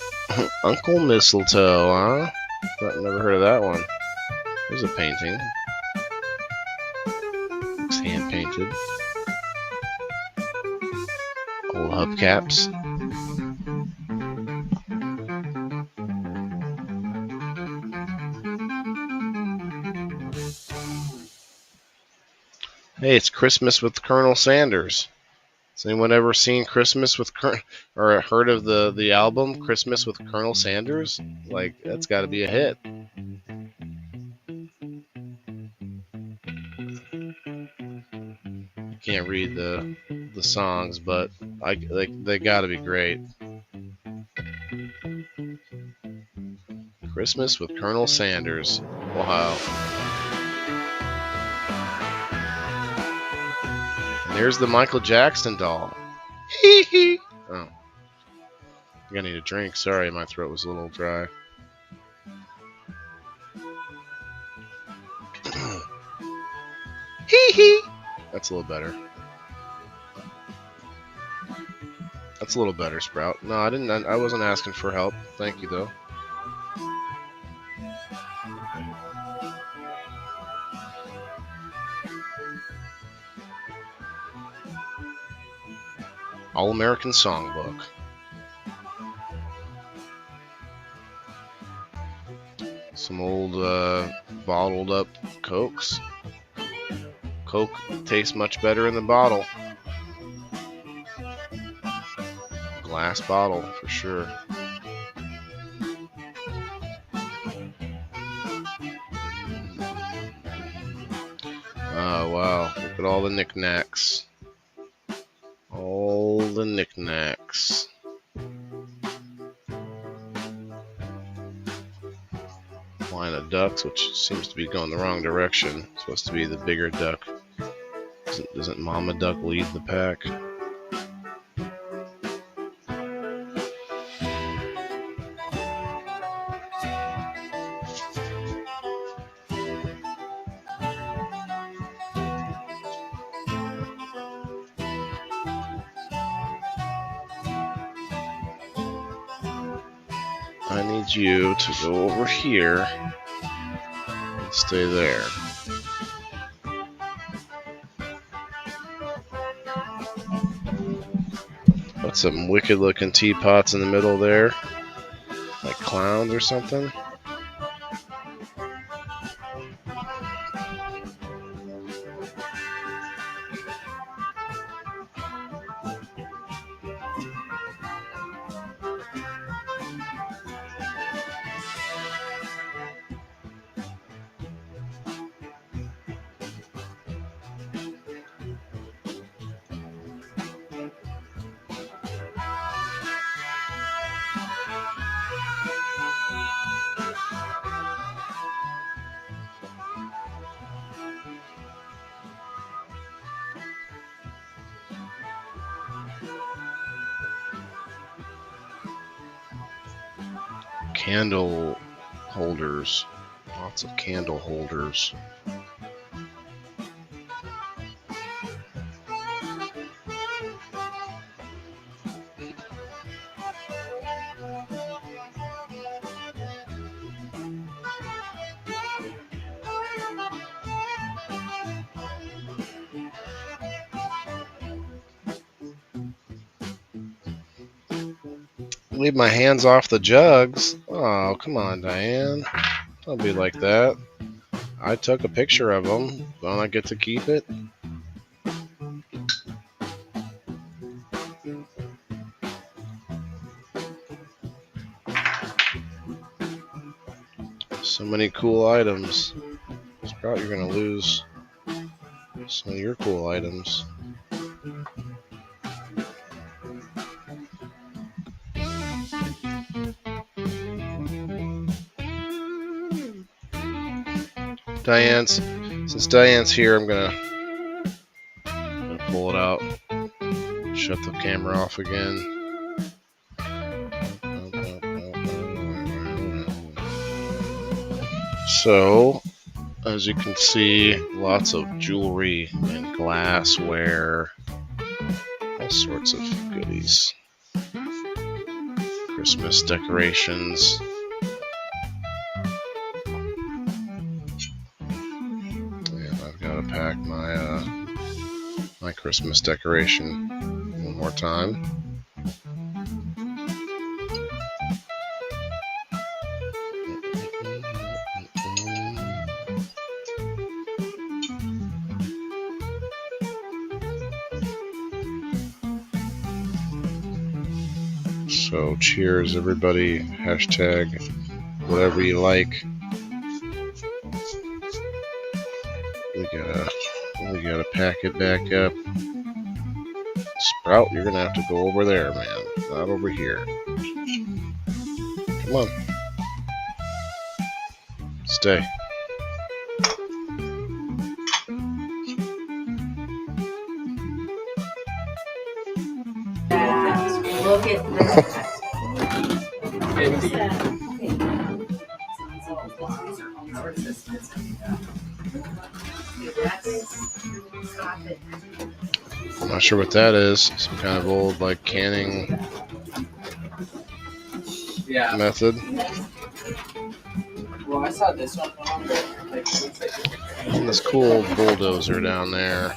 Uncle Mistletoe, huh? Never heard of that one. There's a painting. Looks hand painted. Old hubcaps. Hey, it's Christmas with Colonel Sanders. Has anyone ever seen Christmas with or heard of the album Christmas with Colonel Sanders? Like, that's got to be a hit. Can't read the songs, but they got to be great. Christmas with Colonel Sanders. Wow. And there's the Michael Jackson doll. Hee hee. Oh. I'm gonna need a drink. Sorry, my throat was a little dry. Hee hee. That's a little better. That's a little better, Sprout. No, I wasn't asking for help. Thank you, though. All-American Songbook. Some old bottled up Cokes. Coke tastes much better in the bottle. Glass bottle for sure. Oh wow, look at all the knickknacks. All the knickknacks. Line of ducks, which seems to be going the wrong direction. It's supposed to be the bigger duck. Doesn't Mama Duck lead the pack? I need you to go over here and stay there. Got some wicked looking teapots in the middle there, like clowns or something. Candle holders. Lots of candle holders. Leave my hands off the jugs. Oh, come on, Diane. Don't be like that. I took a picture of them. Don't I get to keep it? So many cool items. Sprout, you're gonna lose some of your cool items. Since Diane's here, I'm gonna pull it out. Shut the camera off again. So, as you can see, lots of jewelry and glassware, all sorts of goodies. Christmas decorations. Pack my Christmas decoration one more time. So cheers, everybody. Hashtag whatever you like. We gotta pack it back up. Sprout, you're gonna have to go over there, man. Not over here. Come on. Stay. Look at that. I'm not sure what that is. Some kind of old, like, canning method. Well, I saw this one on there. Like, it looks like And this cool bulldozer down there.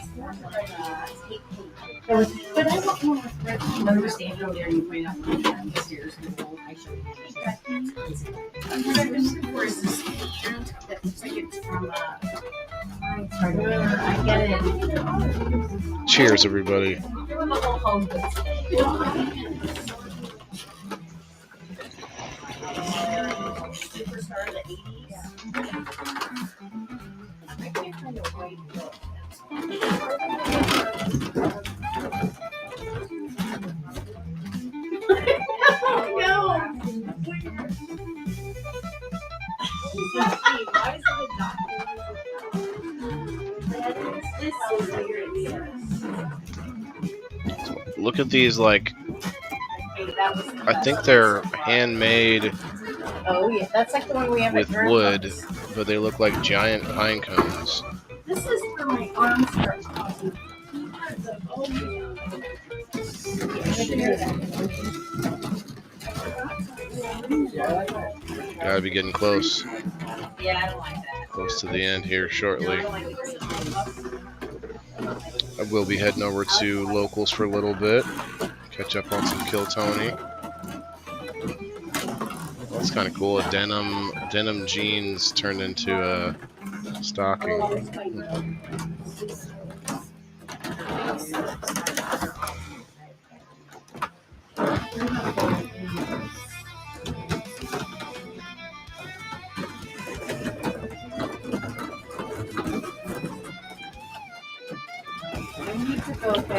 But I don't know if when we're standing over there, you point out the stairs and the whole I showed you. Where is this hand that looks like it's from I get it. Cheers, everybody. There was a whole home goods thing. Superstar of the 80s. I can't find a white book. Why is it a doctor? This is weird. Look at these, like, I think they're handmade Oh yeah, that's like the one we have with at Grand wood, Parks. but they look like giant pine cones. This is for my arms start causing. Oh, Gotta be getting close. Yeah, I don't like that. Close to the end here No, I shortly. don't like it. I will be heading over to Locals for a little bit. Catch up on some Kill Tony. That's kind of cool. A denim jeans turned into a stocking.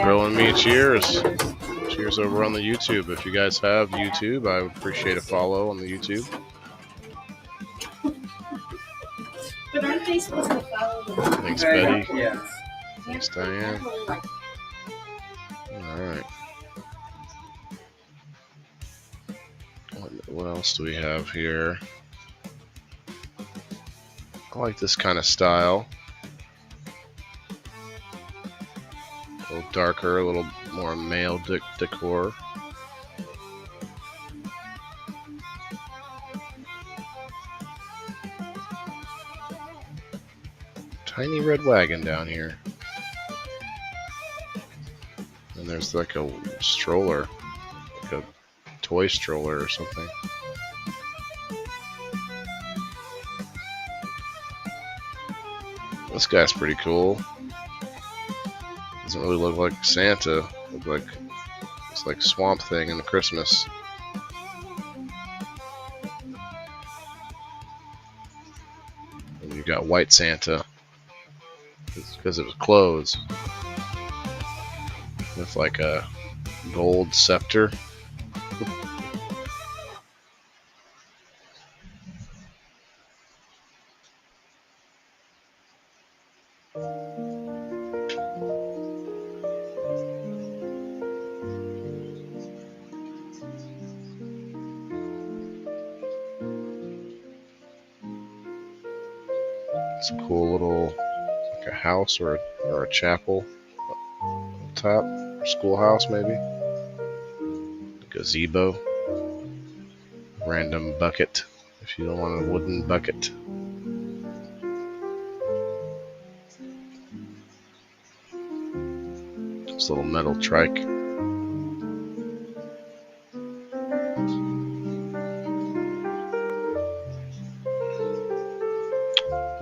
Grill and me, cheers. Cheers over on the YouTube. If you guys have YouTube, I would appreciate a follow on the YouTube. but aren't they supposed to follow the Thanks, Betty. Yeah. Thanks, Diane. Alright. What else do we have here? I like this kind of style. A little darker, a little more male decor. Tiny red wagon down here. And there's like a stroller, like a toy stroller or something. This guy's pretty cool. Doesn't really look like Santa. Look like it's like Swamp Thing in Christmas. And you got White Santa because it was clothes with like a gold scepter. It's a cool little, like a house or a chapel up top, or schoolhouse maybe. Gazebo. Random bucket if you don't want a wooden bucket. This little metal trike.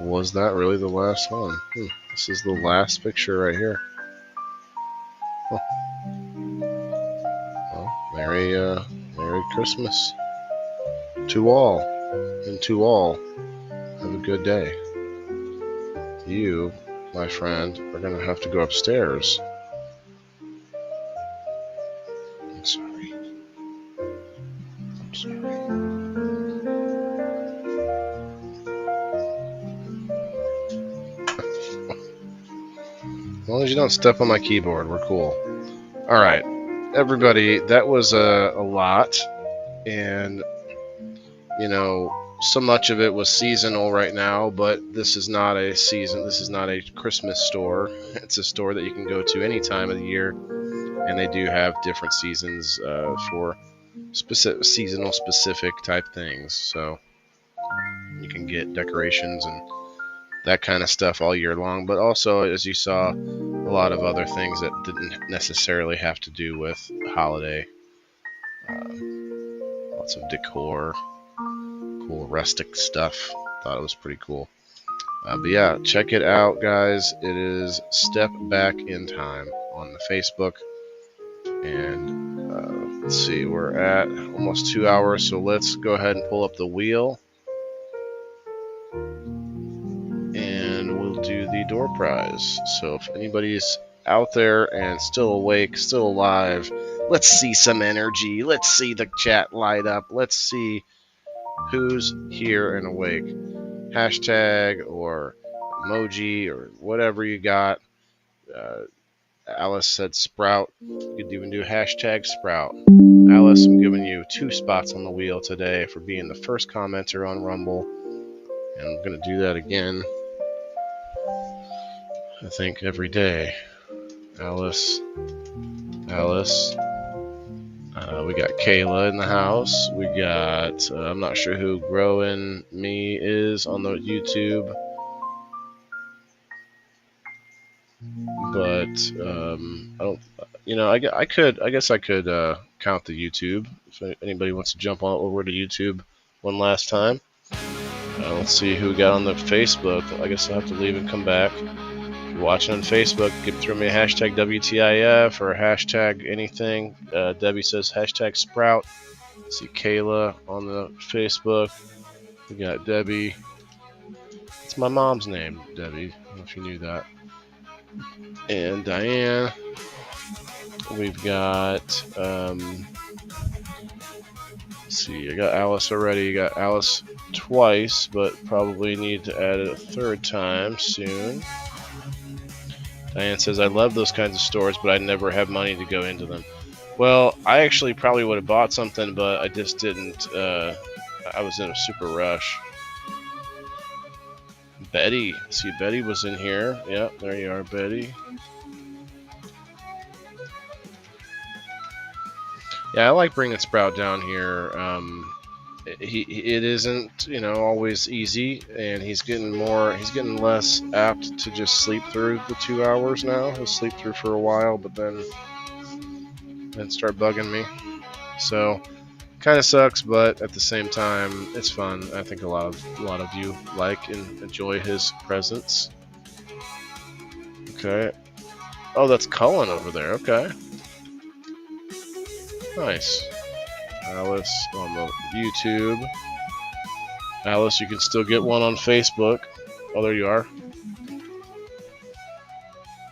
Was that really the last one? This is the last picture right here. Huh. Well, Merry Merry Christmas to all, and to all, have a good day. You, my friend, are going to have to go upstairs. I'm sorry. I'm sorry. As long as you don't step on my keyboard, we're cool. Alright, everybody, that was a lot. And, you know, so much of it was seasonal right now, but this is not a Christmas store. It's a store that you can go to any time of the year, and they do have different seasons for seasonal specific type things. So you can get decorations and that kind of stuff all year long, but also, as you saw, a lot of other things that didn't necessarily have to do with holiday. Lots of decor, cool rustic stuff. Thought it was pretty cool. But yeah, check it out, guys. It is Step Back in Time on the Facebook. And let's see, we're at almost 2 hours, so let's go ahead and pull up the wheel. And we'll do the door prize. So if anybody's out there and still awake, still alive, let's see some energy. Let's see the chat light up. Let's see who's here and awake. Hashtag or emoji or whatever you got. Alice said Sprout. You could even do hashtag Sprout. Alice, I'm giving you 2 spots on the wheel today for being the first commenter on Rumble. And I'm going to do that again, I think, every day. Alice. We got Kayla in the house. We got, I'm not sure who Growin' Me is on the YouTube. But, I don't, you know, I guess I could count the YouTube. If anybody wants to jump on over to YouTube one last time. Let's see who we got on the Facebook. I guess I'll have to leave and come back. If you're watching on Facebook, you can throw me a hashtag WTIF or a hashtag anything. Debbie says hashtag Sprout. See Kayla on the Facebook. We got Debbie. It's my mom's name, Debbie. I don't know if you knew that. And Diane. We've got, let's see, I got Alice already. You got Alice twice, but probably need to add it a 3rd time soon. Diane says, I love those kinds of stores, but I never have money to go into them. Well, I actually probably would have bought something, but I just didn't. I was in a super rush. Betty. See, Betty was in here. Yep, there you are, Betty. Yeah, I like bringing Sprout down here. It isn't, you know, always easy, and he's getting less apt to just sleep through the 2 hours now. He'll sleep through for a while, but then start bugging me. So, kind of sucks, but at the same time, it's fun. I think a lot of you like and enjoy his presence. Okay. Oh, that's Cullen over there. Okay. Nice. Alice on the YouTube. Alice, you can still get one on Facebook. Oh, there you are.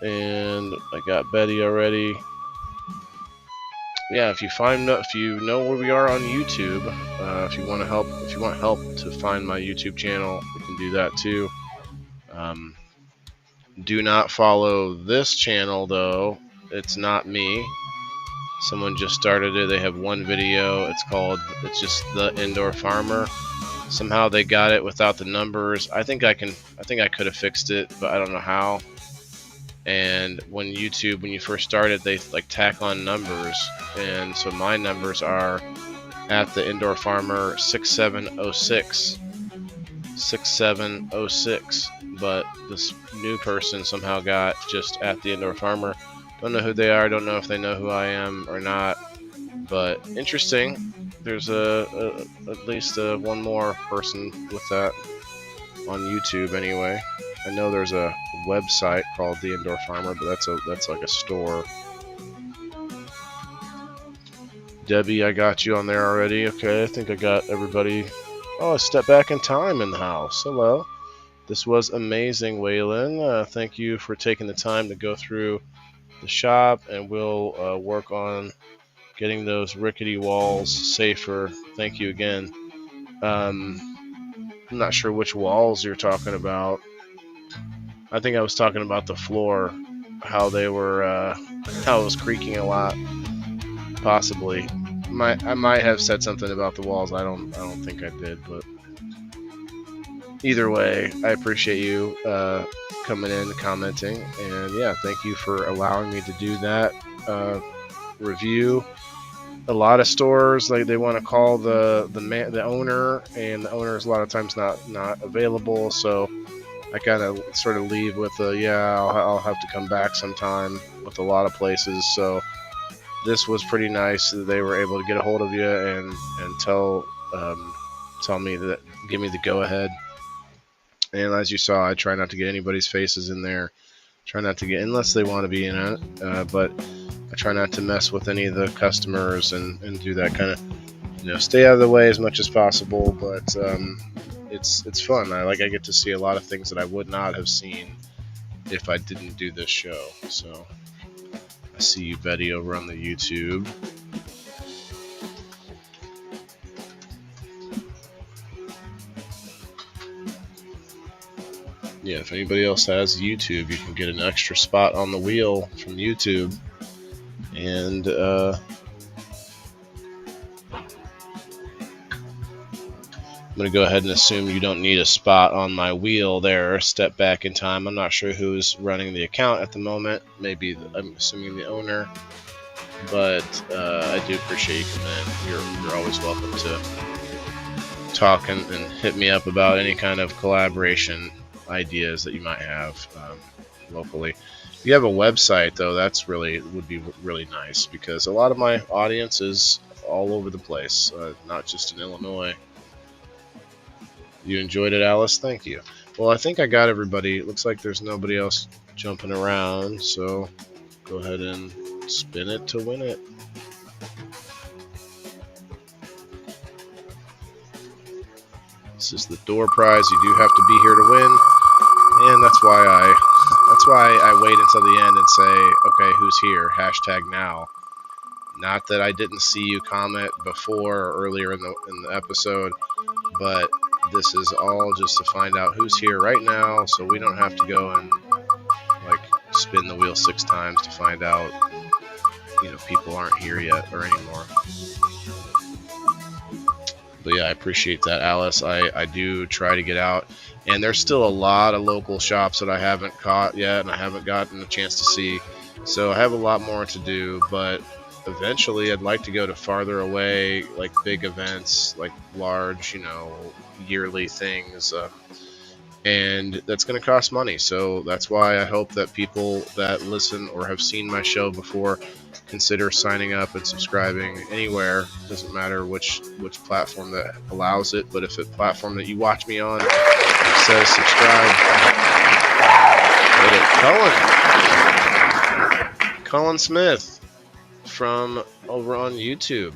And I got Betty already. Yeah, if you know where we are on YouTube, if you want help to find my YouTube channel, you can do that too. Do not follow this channel though. It's not me. Someone just started it. They have one video. It's just The Indoor Farmer. Somehow they got it without the numbers. I think I could have fixed it, but I don't know how. And when you first started, they like tack on numbers, and so my numbers are at The Indoor Farmer 6706. 6706. But this new person somehow got just at The Indoor Farmer. Don't know who they are. Don't know if they know who I am or not. But interesting. There's at least one more person with that on YouTube anyway. I know there's a website called The Indoor Farmer, but that's like a store. Debbie, I got you on there already. Okay, I think I got everybody. Oh, Step Back in Time in the house. Hello. This was amazing, Waylon. Thank you for taking the time to go through the shop, and we'll work on getting those rickety walls safer. Thank you again. I'm not sure which walls you're talking about. I think I was talking about the floor, how they were, how it was creaking a lot. Possibly. I might have said something about the walls. I don't think I did, but either way, I appreciate you coming in, commenting, and yeah, thank you for allowing me to do that review. A lot of stores, like, they want to call the owner, and the owner is a lot of times not available, so I kind of sort of leave with I'll have to come back sometime with a lot of places. So this was pretty nice that they were able to get a hold of you and tell me that, give me the go ahead. And as you saw, I try not to get anybody's faces in there. Try not to get, unless they want to be in it, but I try not to mess with any of the customers and do that kind of, stay out of the way as much as possible. But it's fun. I get to see a lot of things that I would not have seen if I didn't do this show. So I see you, Betty, over on the YouTube. Yeah, if anybody else has YouTube, you can get an extra spot on the wheel from YouTube. And I'm going to go ahead and assume you don't need a spot on my wheel there. Step Back in Time. I'm not sure who's running the account at the moment. Maybe, I'm assuming the owner. But I do appreciate you coming in. You're always welcome to talk and hit me up about any kind of collaboration ideas that you might have locally. If you have a website, though, would be really nice, because a lot of my audience is all over the place, not just in Illinois. You enjoyed it, Alice? Thank you. Well, I think I got everybody. It looks like there's nobody else jumping around, so go ahead and spin it to win it. This is the door prize. You do have to be here to win, and that's why I wait until the end and say, okay, who's here? Hashtag now. Not that I didn't see you comment before or earlier in the episode, but this is all just to find out who's here right now, so we don't have to go and spin the wheel 6 times to find out, people aren't here yet or anymore. But yeah, I appreciate that, Alice. I do try to get out, and there's still a lot of local shops that I haven't caught yet and I haven't gotten a chance to see, so I have a lot more to do. But eventually I'd like to go to farther away, like big events, like large, yearly things, and that's going to cost money. So that's why I hope that people that listen or have seen my show before consider signing up and subscribing anywhere. Doesn't matter which platform that allows it, but if the platform that you watch me on says subscribe, hit it. Colin Smith from over on YouTube.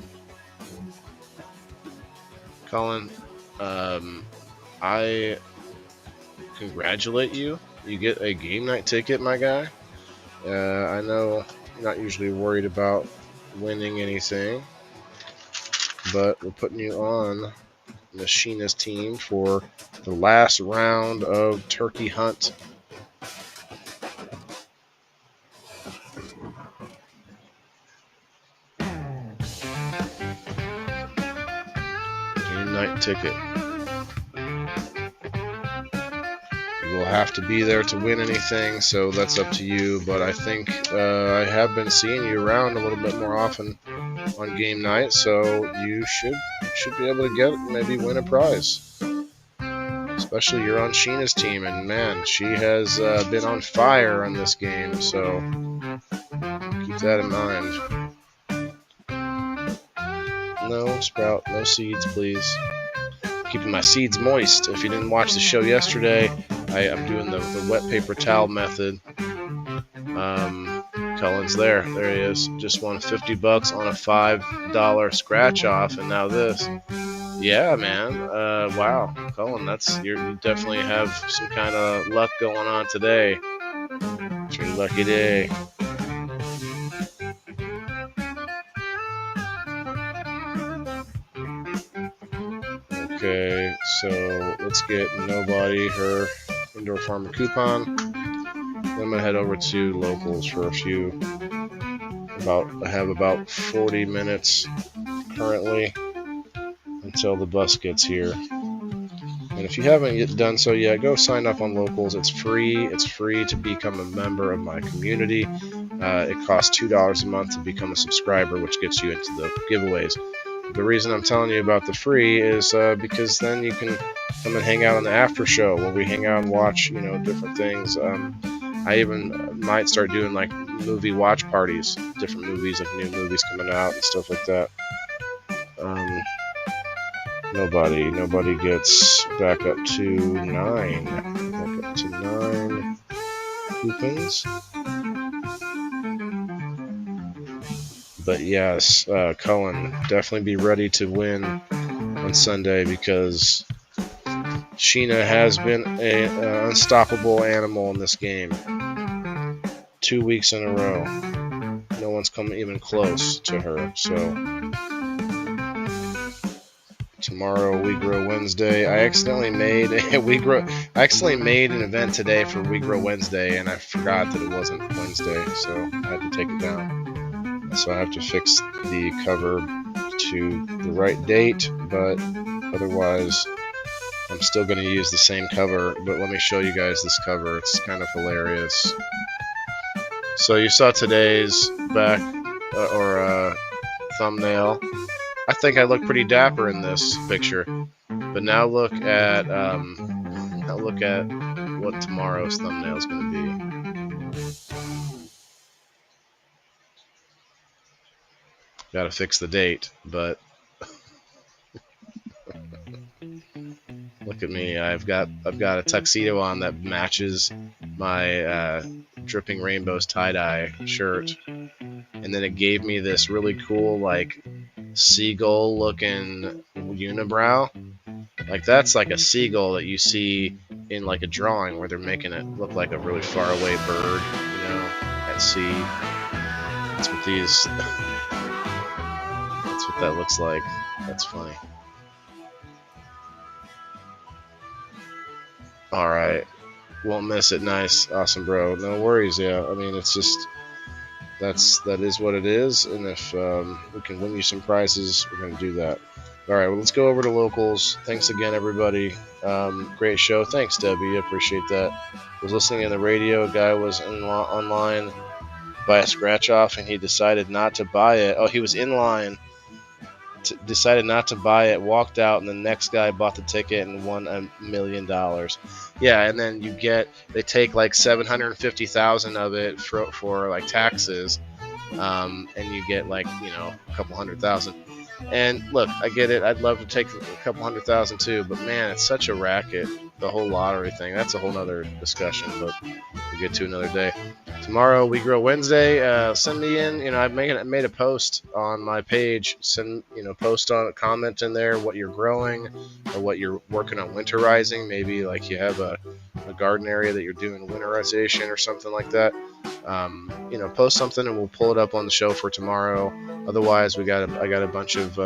Colin, I congratulate you. You get a game night ticket, my guy. I know you're not usually worried about winning anything, but we're putting you on the Sheena's team for the last round of Turkey Hunt. Game night ticket. You will have to be there to win anything, so that's up to you. But I think I have been seeing you around a little bit more often on game night, so you should be able to maybe win a prize. Especially you're on Sheena's team, and man, she has been on fire on this game, so keep that in mind. No Sprout, no seeds, please. Keeping my seeds moist. If you didn't watch the show yesterday, I'm doing the wet paper towel method. Cullen's there. There he is. Just won $50 on a $5 scratch off, and now this. Yeah, man. Wow, Cullen, you definitely have some kind of luck going on today. It's your lucky day. Okay, so let's get Nobody her Indoor Farmer coupon. Then I'm gonna head over to Locals for a few. I have about 40 minutes currently until the bus gets here. And if you haven't yet done so yet, go sign up on Locals. It's free. It's free to become a member of my community. It costs $2 a month to become a subscriber, which gets you into the giveaways. The reason I'm telling you about the free is because then you can come and hang out on the after show where we hang out and watch, different things. I even might start doing like movie watch parties, different movies, like new movies coming out and stuff like that. Nobody gets back up to 9. Back up to 9 coupons. But yes, Cullen, definitely be ready to win on Sunday because Sheena has been an unstoppable animal in this game. 2 weeks in a row. No one's come even close to her. So tomorrow, We Grow Wednesday. I accidentally made an event today for We Grow Wednesday, and I forgot that it wasn't Wednesday, so I had to take it down. So I have to fix the cover to the right date, but otherwise I'm still going to use the same cover. But let me show you guys this cover. It's kind of hilarious. So you saw today's back thumbnail. I think I look pretty dapper in this picture. But now look at what tomorrow's thumbnail is going to be. Got to fix the date, but look at me. I've got a tuxedo on that matches my Dripping Rainbows tie-dye shirt, and then it gave me this really cool like seagull looking unibrow. Like that's like a seagull that you see in like a drawing where they're making it look like a really far away bird, at sea. That's what these. That's what that looks like. That's funny. All right, won't miss it. Nice, awesome, bro. No worries. Yeah, I mean it's just that is what it is. And if we can win you some prizes, we're gonna do that. All right, well let's go over to Locals. Thanks again, everybody. Great show. Thanks, Debbie. I appreciate that. Was listening on the radio. A guy was online by a scratch off, and he decided not to buy it. Oh, he was in line. Decided not to buy it, walked out, and the next guy bought the ticket and won $1 million. Yeah, and then they take like $750,000 of it for like taxes, and you get like a couple $100,000. And look, I get it. I'd love to take a couple $100,000 too, but man, it's such a racket. The whole lottery thing. That's a whole nother discussion, but we'll get to another day. Tomorrow, We Grow Wednesday. Send me in. I made a post on my page. Post on a comment in there what you're growing or what you're working on winterizing. Maybe like you have a garden area that you're doing winterization or something like that. Post something and we'll pull it up on the show for tomorrow. Otherwise, I got a bunch of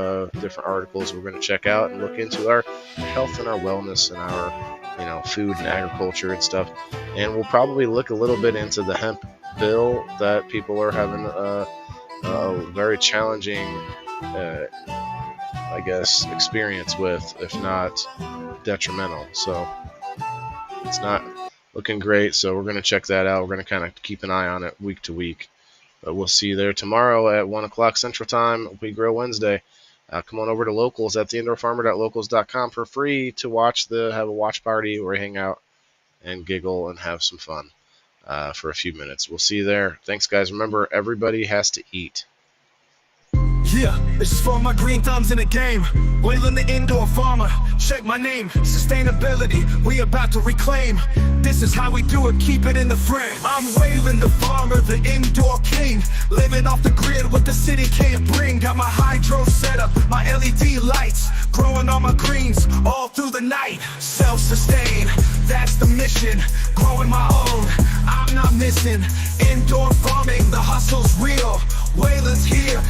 different articles we're going to check out and look into our health and our wellness and our food and agriculture and stuff. And we'll probably look a little bit into the hemp bill that people are having a very challenging, experience with, if not detrimental. So it's not looking great. So we're going to check that out. We're going to kind of keep an eye on it week to week. But we'll see you there tomorrow at 1 o'clock Central Time. We Grow Wednesday. Come on over to Locals at theindoorfarmer.locals.com for free to have a watch party where we hang out and giggle and have some fun for a few minutes. We'll see you there. Thanks, guys. Remember, everybody has to eat. Yeah, this is for my green thumbs in the game. Wayland the indoor farmer, check my name. Sustainability, we about to reclaim. This is how we do it, keep it in the frame. I'm Wayland the farmer, the indoor king. Living off the grid, what the city can't bring. Got my hydro setup, my LED lights. Growing all my greens, all through the night. Self-sustain, that's the mission. Growing my own, I'm not missing. Indoor farming, the hustle's real. Wayland's here,